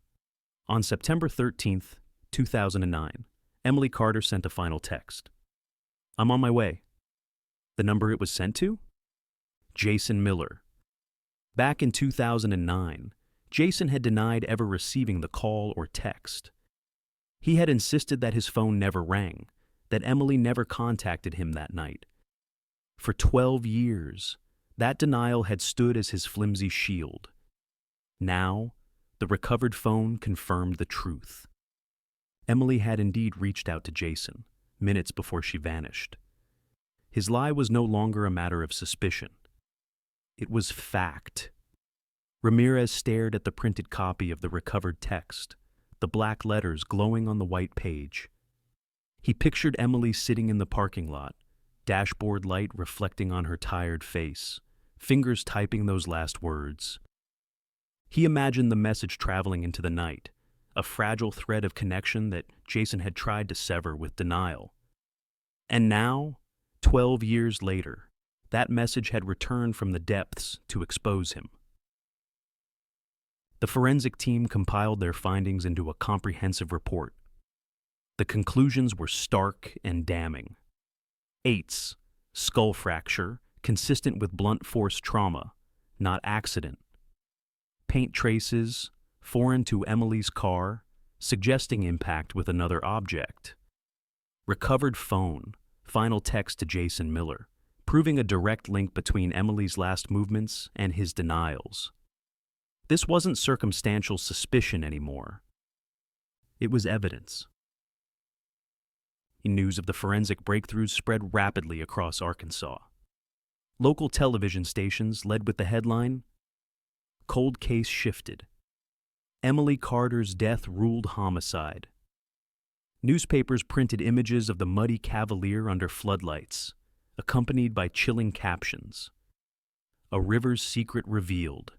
on September 13th, 2009, Emily Carter sent a final text. I'm on my way. The number it was sent to? Jason Miller. Back in 2009, Jason had denied ever receiving the call or text. He had insisted that his phone never rang, that Emily never contacted him that night. For 12 years, that denial had stood as his flimsy shield. Now, the recovered phone confirmed the truth. Emily had indeed reached out to Jason, minutes before she vanished. His lie was no longer a matter of suspicion. It was fact. Ramirez stared at the printed copy of the recovered text, the black letters glowing on the white page. He pictured Emily sitting in the parking lot, dashboard light reflecting on her tired face, fingers typing those last words. He imagined the message traveling into the night, a fragile thread of connection that Jason had tried to sever with denial. And now, 12 years later, that message had returned from the depths to expose him. The forensic team compiled their findings into a comprehensive report. The conclusions were stark and damning. Eights, skull fracture, consistent with blunt force trauma, not accident. Paint traces, foreign to Emily's car, suggesting impact with another object. Recovered phone, final text to Jason Miller, proving a direct link between Emily's last movements and his denials. This wasn't circumstantial suspicion anymore. It was evidence. News of the forensic breakthroughs spread rapidly across Arkansas. Local television stations led with the headline, "Cold Case Shifted. Emily Carter's death ruled homicide." Newspapers printed images of the muddy Cavalier under floodlights, accompanied by chilling captions. "A river's secret revealed."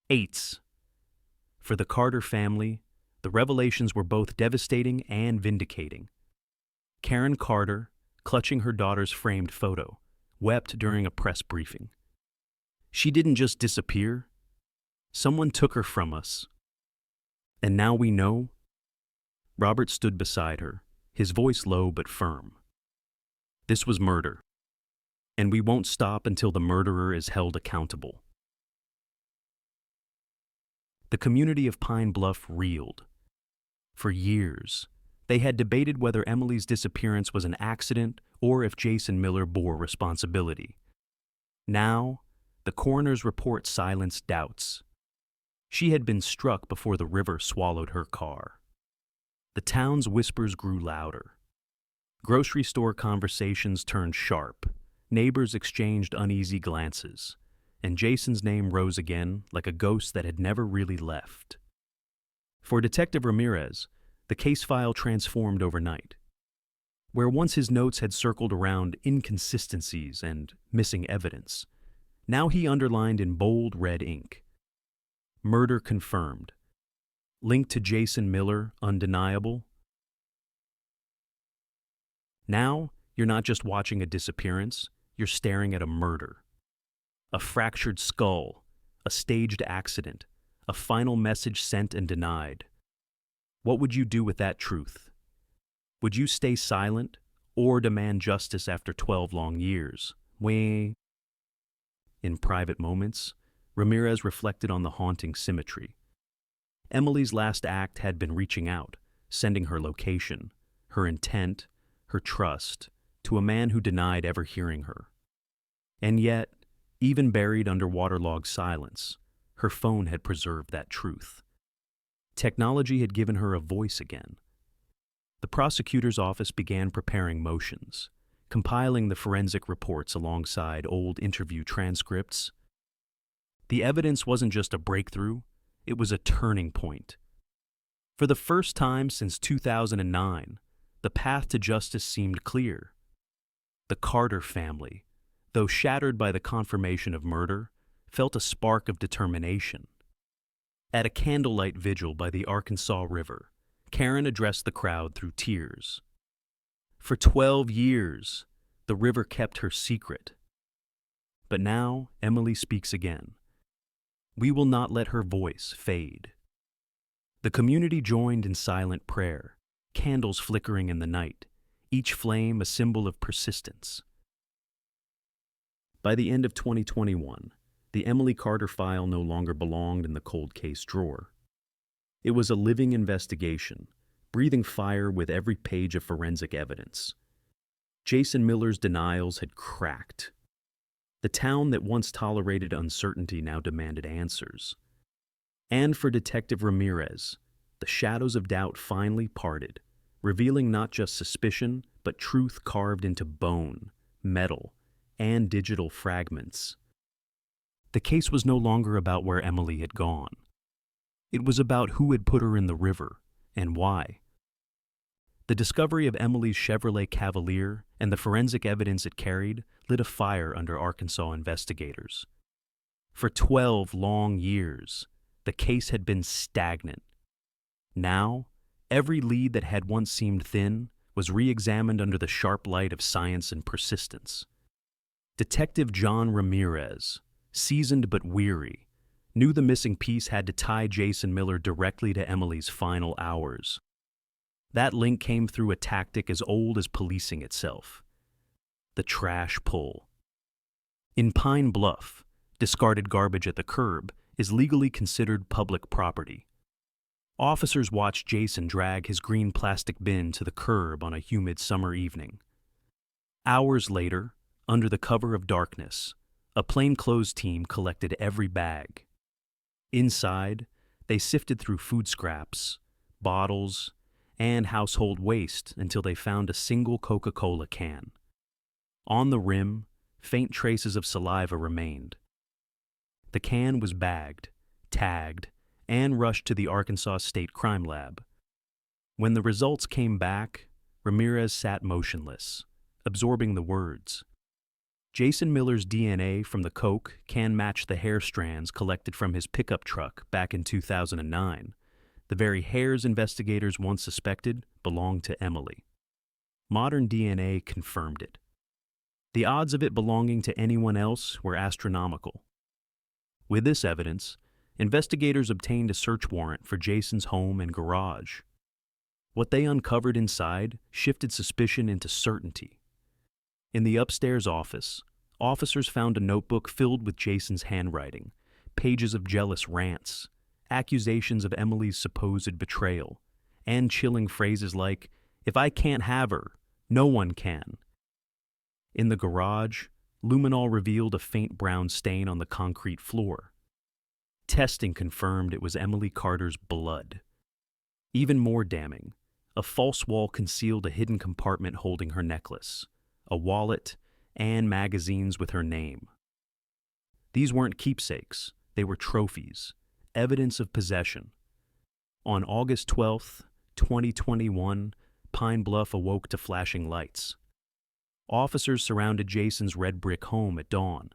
Eights. For the Carter family, the revelations were both devastating and vindicating. Karen Carter, clutching her daughter's framed photo, wept during a press briefing. She didn't just disappear. Someone took her from us. And now we know. Robert stood beside her, his voice low but firm. This was murder, and we won't stop until the murderer is held accountable. The community of Pine Bluff reeled. For years, they had debated whether Emily's disappearance was an accident or if Jason Miller bore responsibility. Now, the coroner's report silenced doubts. She had been struck before the river swallowed her car. The town's whispers grew louder. Grocery store conversations turned sharp. Neighbors exchanged uneasy glances, and Jason's name rose again like a ghost that had never really left. For Detective Ramirez, the case file transformed overnight. Where once his notes had circled around inconsistencies and missing evidence, now he underlined in bold red ink, "Murder confirmed. Link to Jason Miller undeniable." Now, you're not just watching a disappearance, you're staring at a murder. A fractured skull, a staged accident, a final message sent and denied. What would you do with that truth? Would you stay silent or demand justice after 12 long years? In private moments, Ramirez reflected on the haunting symmetry. Emily's last act had been reaching out, sending her location, her intent, her trust, to a man who denied ever hearing her. And yet, even buried under waterlogged silence, her phone had preserved that truth. Technology had given her a voice again. The prosecutor's office began preparing motions, compiling the forensic reports alongside old interview transcripts. The evidence wasn't just a breakthrough, it was a turning point. For the first time since 2009, the path to justice seemed clear. The Carter family, though shattered by the confirmation of murder, felt a spark of determination. At a candlelight vigil by the Arkansas River, Karen addressed the crowd through tears. For 12 years, the river kept her secret. But now Emily speaks again. We will not let her voice fade. The community joined in silent prayer, candles flickering in the night, each flame a symbol of persistence. By the end of 2021, the Emily Carter file no longer belonged in the cold case drawer. It was a living investigation, breathing fire with every page of forensic evidence. Jason Miller's denials had cracked. The town that once tolerated uncertainty now demanded answers. And for Detective Ramirez, the shadows of doubt finally parted, revealing not just suspicion, but truth carved into bone, metal, and digital fragments. The case was no longer about where Emily had gone. It was about who had put her in the river and why. The discovery of Emily's Chevrolet Cavalier and the forensic evidence it carried lit a fire under Arkansas investigators. For 12 long years, the case had been stagnant. Now, every lead that had once seemed thin was re-examined under the sharp light of science and persistence. Detective John Ramirez, seasoned but weary, knew the missing piece had to tie Jason Miller directly to Emily's final hours. That link came through a tactic as old as policing itself: the trash pull. In Pine Bluff, discarded garbage at the curb is legally considered public property. Officers watched Jason drag his green plastic bin to the curb on a humid summer evening. Hours later, under the cover of darkness, a plainclothes team collected every bag. Inside, they sifted through food scraps, bottles, and household waste until they found a single Coca-Cola can. On the rim, faint traces of saliva remained. The can was bagged, tagged, and rushed to the Arkansas State Crime Lab. When the results came back, Ramirez sat motionless, absorbing the words. Jason Miller's DNA from the Coke can match the hair strands collected from his pickup truck back in 2009. The very hairs investigators once suspected belonged to Emily. Modern DNA confirmed it. The odds of it belonging to anyone else were astronomical. With this evidence, investigators obtained a search warrant for Jason's home and garage. What they uncovered inside shifted suspicion into certainty. In the upstairs office, officers found a notebook filled with Jason's handwriting, pages of jealous rants, accusations of Emily's supposed betrayal, and chilling phrases like, "If I can't have her, no one can." In the garage, luminol revealed a faint brown stain on the concrete floor. Testing confirmed it was Emily Carter's blood. Even more damning, a false wall concealed a hidden compartment holding her necklace, a wallet, and magazines with her name. These weren't keepsakes, they were trophies, evidence of possession. On August 12, 2021, Pine Bluff awoke to flashing lights. Officers surrounded Jason's red brick home at dawn.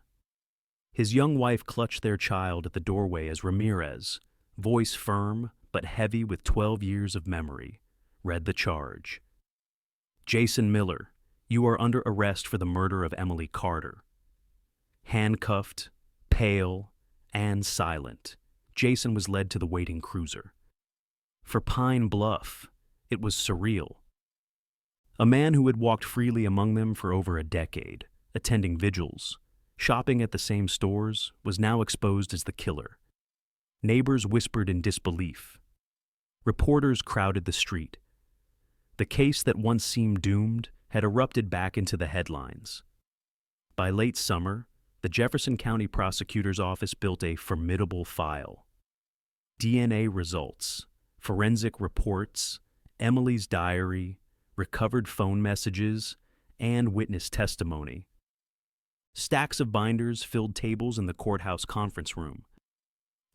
His young wife clutched their child at the doorway as Ramirez, voice firm but heavy with 12 years of memory, read the charge. Jason Miller, you are under arrest for the murder of Emily Carter. Handcuffed, pale, and silent, Jason was led to the waiting cruiser. For Pine Bluff, it was surreal. A man who had walked freely among them for over a decade, attending vigils, shopping at the same stores, was now exposed as the killer. Neighbors whispered in disbelief. Reporters crowded the street. The case that once seemed doomed had erupted back into the headlines. By late summer, the Jefferson County Prosecutor's Office built a formidable file. DNA results, forensic reports, Emily's diary, recovered phone messages, and witness testimony. Stacks of binders filled tables in the courthouse conference room.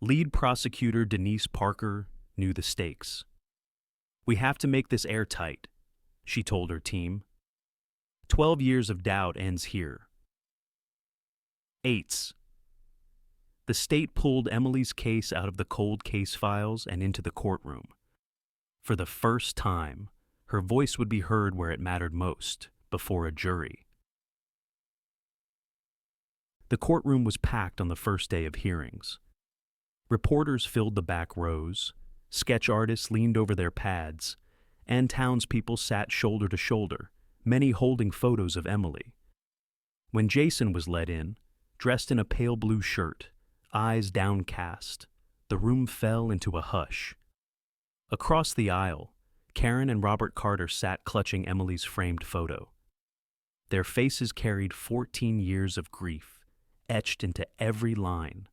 Lead prosecutor Denise Parker knew the stakes. "We have to make this airtight," she told her team. 12 years of doubt ends here. 8. The state pulled Emily's case out of the cold case files and into the courtroom. For the first time, her voice would be heard where it mattered most, before a jury. The courtroom was packed on the first day of hearings. Reporters filled the back rows, sketch artists leaned over their pads, and townspeople sat shoulder to shoulder, many holding photos of Emily. When Jason was led in, dressed in a pale blue shirt, eyes downcast, the room fell into a hush. Across the aisle, Karen and Robert Carter sat clutching Emily's framed photo. Their faces carried 14 years of grief, etched into every line.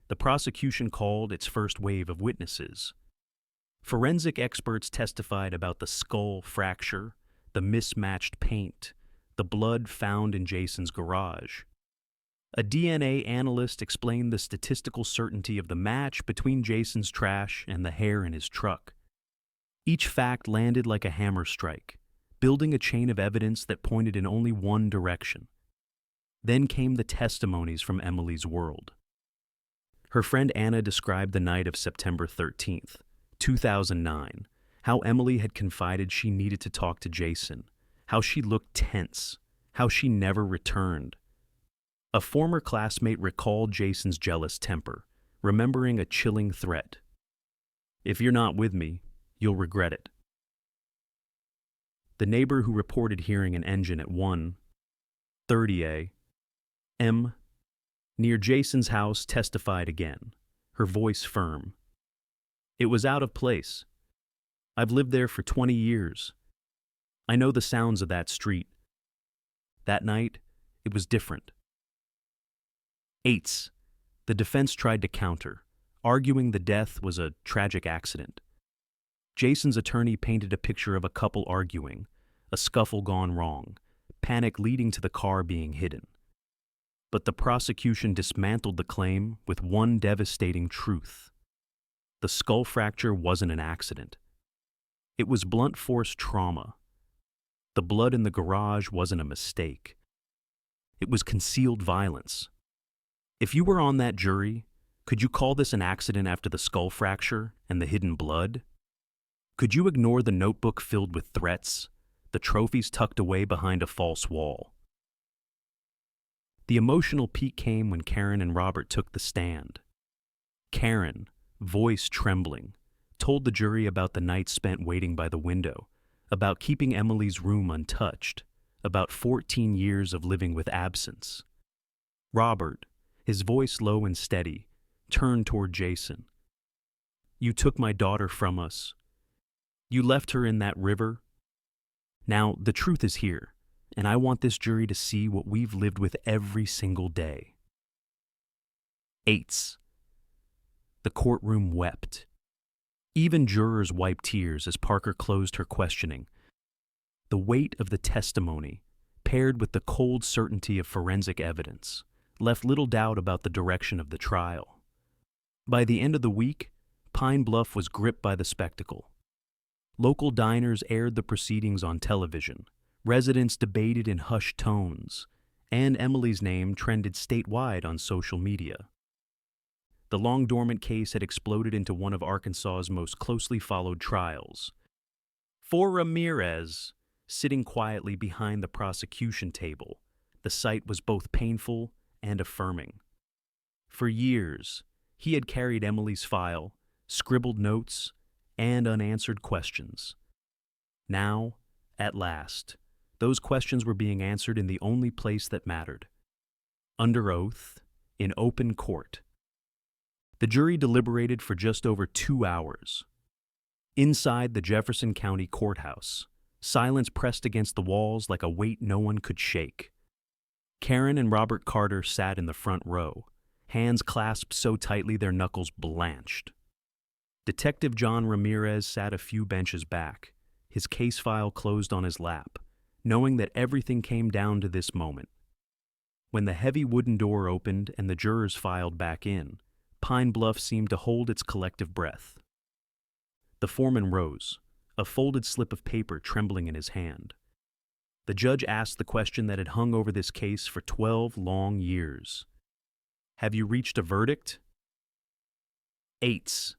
The prosecution called its first wave of witnesses. Forensic experts testified about the skull fracture, the mismatched paint, the blood found in Jason's garage. A DNA analyst explained the statistical certainty of the match between Jason's trash and the hair in his truck. Each fact landed like a hammer strike, building a chain of evidence that pointed in only one direction. Then came the testimonies from Emily's world. Her friend Anna described the night of September 13th, 2009, how Emily had confided she needed to talk to Jason, how she looked tense, how she never returned. A former classmate recalled Jason's jealous temper, remembering a chilling threat. "If you're not with me, you'll regret it." The neighbor who reported hearing an engine at 1:30 a.m. near Jason's house testified again, her voice firm. "It was out of place. I've lived there for 20 years. I know the sounds of that street. That night, it was different." 8. The defense tried to counter, arguing the death was a tragic accident. Jason's attorney painted a picture of a couple arguing, a scuffle gone wrong, panic leading to the car being hidden. But the prosecution dismantled the claim with one devastating truth. The skull fracture wasn't an accident. It was blunt force trauma. The blood in the garage wasn't a mistake. It was concealed violence. If you were on that jury, could you call this an accident after the skull fracture and the hidden blood? Could you ignore the notebook filled with threats, the trophies tucked away behind a false wall? The emotional peak came when Karen and Robert took the stand. Karen, voice trembling, told the jury about the night spent waiting by the window, about keeping Emily's room untouched, about 14 years of living with absence. Robert, his voice low and steady, turned toward Jason. "You took my daughter from us. You left her in that river. Now, the truth is here, and I want this jury to see what we've lived with every single day." 8. The courtroom wept. Even jurors wiped tears as Parker closed her questioning. The weight of the testimony, paired with the cold certainty of forensic evidence, left little doubt about the direction of the trial. By the end of the week, Pine Bluff was gripped by the spectacle. Local diners aired the proceedings on television, residents debated in hushed tones, and Emily's name trended statewide on social media. The long-dormant case had exploded into one of Arkansas's most closely followed trials. For Ramirez, sitting quietly behind the prosecution table, the sight was both painful and affirming. For years, he had carried Emily's file, scribbled notes, and unanswered questions. Now, at last, those questions were being answered in the only place that mattered. Under oath, in open court. The jury deliberated for just over 2 hours. Inside the Jefferson County Courthouse, silence pressed against the walls like a weight no one could shake. Karen and Robert Carter sat in the front row, hands clasped so tightly their knuckles blanched. Detective John Ramirez sat a few benches back, his case file closed on his lap, knowing that everything came down to this moment. When the heavy wooden door opened and the jurors filed back in, Pine Bluff seemed to hold its collective breath. The foreman rose, a folded slip of paper trembling in his hand. The judge asked the question that had hung over this case for 12 long years. "Have you reached a verdict?" 8.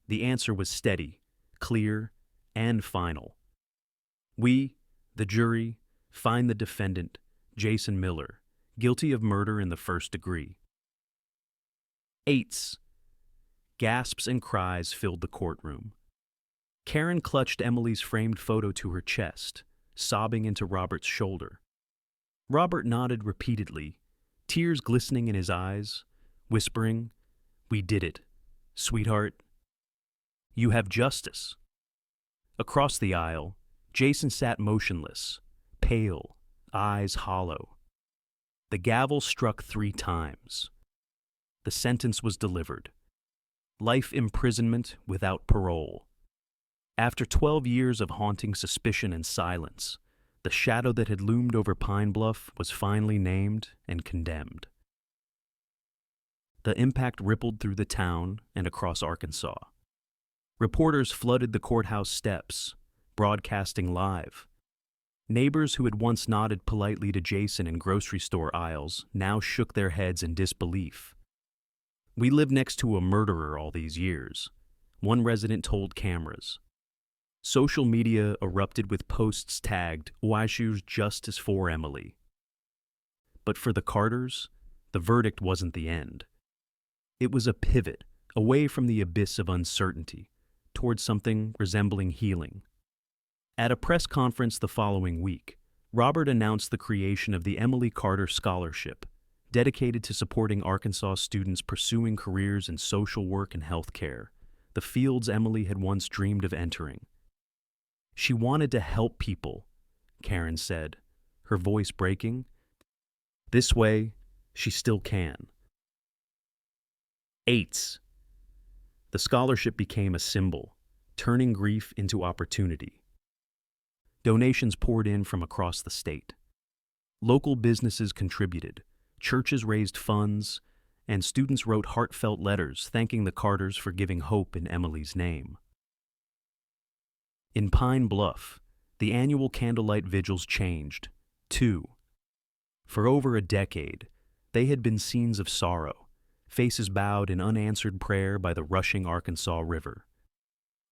The answer was steady, clear, and final. "We, the jury, find the defendant, Jason Miller, guilty of murder in the first degree." 8. Gasps and cries filled the courtroom. Karen clutched Emily's framed photo to her chest, sobbing into Robert's shoulder. Robert nodded repeatedly, tears glistening in his eyes, whispering, "We did it, sweetheart. You have justice." Across the aisle, Jason sat motionless, pale, eyes hollow. The gavel struck 3 times. The sentence was delivered. Life imprisonment without parole. After 12 years of haunting suspicion and silence, the shadow that had loomed over Pine Bluff was finally named and condemned. The impact rippled through the town and across Arkansas. Reporters flooded the courthouse steps, broadcasting live. Neighbors who had once nodded politely to Jason in grocery store aisles now shook their heads in disbelief. "We lived next to a murderer all these years," one resident told cameras. Social media erupted with posts tagged, "Washu's justice for Emily." But for the Carters, the verdict wasn't the end. It was a pivot away from the abyss of uncertainty towards something resembling healing. At a press conference the following week, Robert announced the creation of the Emily Carter Scholarship, dedicated to supporting Arkansas students pursuing careers in social work and healthcare, the fields Emily had once dreamed of entering. "She wanted to help people," Karen said, her voice breaking. "This way, she still can." AIDS. The scholarship became a symbol, turning grief into opportunity. Donations poured in from across the state. Local businesses contributed, churches raised funds, and students wrote heartfelt letters thanking the Carters for giving hope in Emily's name. In Pine Bluff, the annual candlelight vigils changed, too. For over a decade, they had been scenes of sorrow, faces bowed in unanswered prayer by the rushing Arkansas River.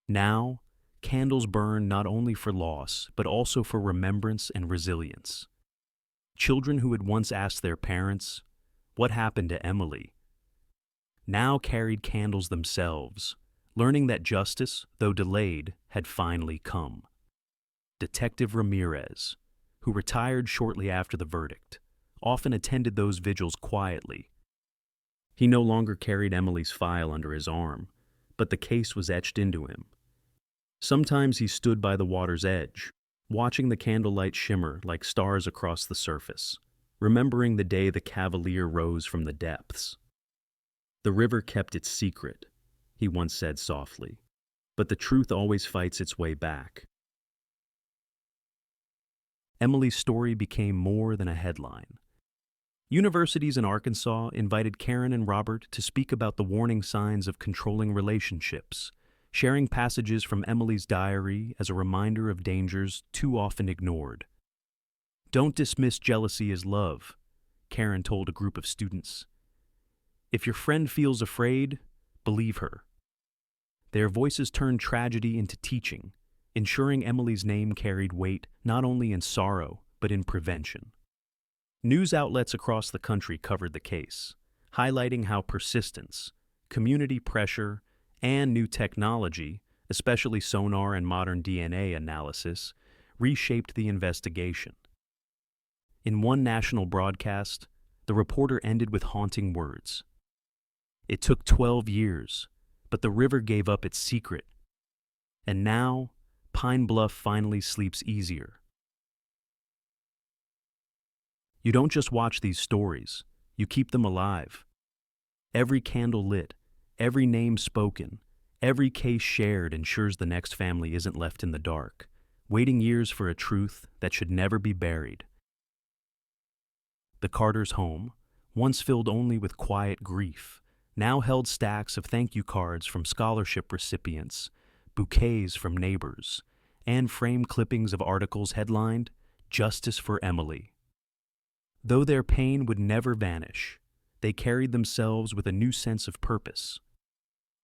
Now, candles burn not only for loss, but also for remembrance and resilience. Children who had once asked their parents, "What happened to Emily?" now carried candles themselves, learning that justice, though delayed, had finally come. Detective Ramirez, who retired shortly after the verdict, often attended those vigils quietly. He no longer carried Emily's file under his arm, but the case was etched into him. Sometimes he stood by the water's edge, watching the candlelight shimmer like stars across the surface, remembering the day the Cavalier rose from the depths. "The river kept its secret," he once said softly, "but the truth always fights its way back." Emily's story became more than a headline. Universities in Arkansas invited Karen and Robert to speak about the warning signs of controlling relationships, sharing passages from Emily's diary as a reminder of dangers too often ignored. "Don't dismiss jealousy as love," Karen told a group of students. "If your friend feels afraid, believe her." Their voices turned tragedy into teaching, ensuring Emily's name carried weight not only in sorrow, but in prevention. News outlets across the country covered the case, highlighting how persistence, community pressure, and new technology, especially sonar and modern DNA analysis, reshaped the investigation. In one national broadcast, the reporter ended with haunting words. "It took 12 years, but the river gave up its secret. And now, Pine Bluff finally sleeps easier." You don't just watch these stories, you keep them alive. Every candle lit, every name spoken, every case shared ensures the next family isn't left in the dark, waiting years for a truth that should never be buried. The Carters' home, once filled only with quiet grief, now held stacks of thank you cards from scholarship recipients, bouquets from neighbors, and framed clippings of articles headlined, "Justice for Emily." Though their pain would never vanish, they carried themselves with a new sense of purpose.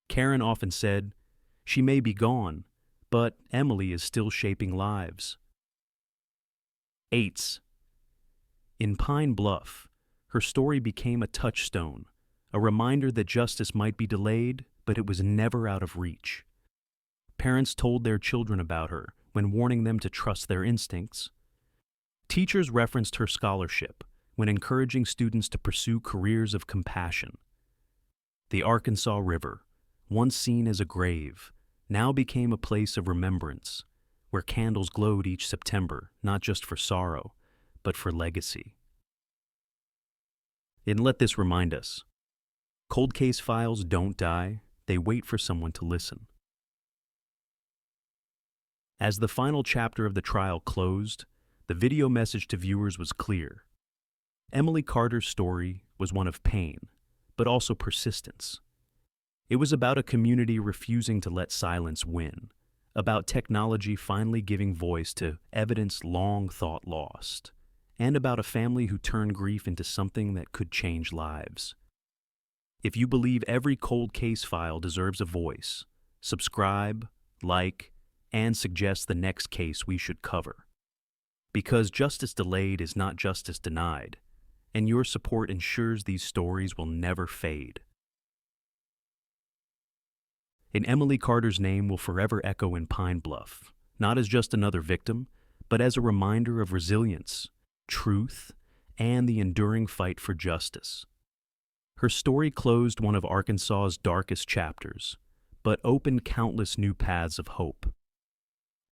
Karen often said, "She may be gone, but Emily is still shaping lives." Eights. In Pine Bluff, her story became a touchstone, a reminder that justice might be delayed, but it was never out of reach. Parents told their children about her when warning them to trust their instincts. Teachers referenced her scholarship when encouraging students to pursue careers of compassion. The Arkansas River, once seen as a grave, now became a place of remembrance, where candles glowed each September, not just for sorrow, but for legacy. And let this remind us, cold case files don't die, they wait for someone to listen. As the final chapter of the trial closed, the video message to viewers was clear. Emily Carter's story was one of pain, but also persistence. It was about a community refusing to let silence win, about technology finally giving voice to evidence long thought lost, and about a family who turned grief into something that could change lives. If you believe every cold case file deserves a voice, subscribe, like, and suggest the next case we should cover. Because justice delayed is not justice denied, and your support ensures these stories will never fade. And Emily Carter's name will forever echo in Pine Bluff, not as just another victim, but as a reminder of resilience, truth, and the enduring fight for justice. Her story closed one of Arkansas's darkest chapters, but opened countless new paths of hope.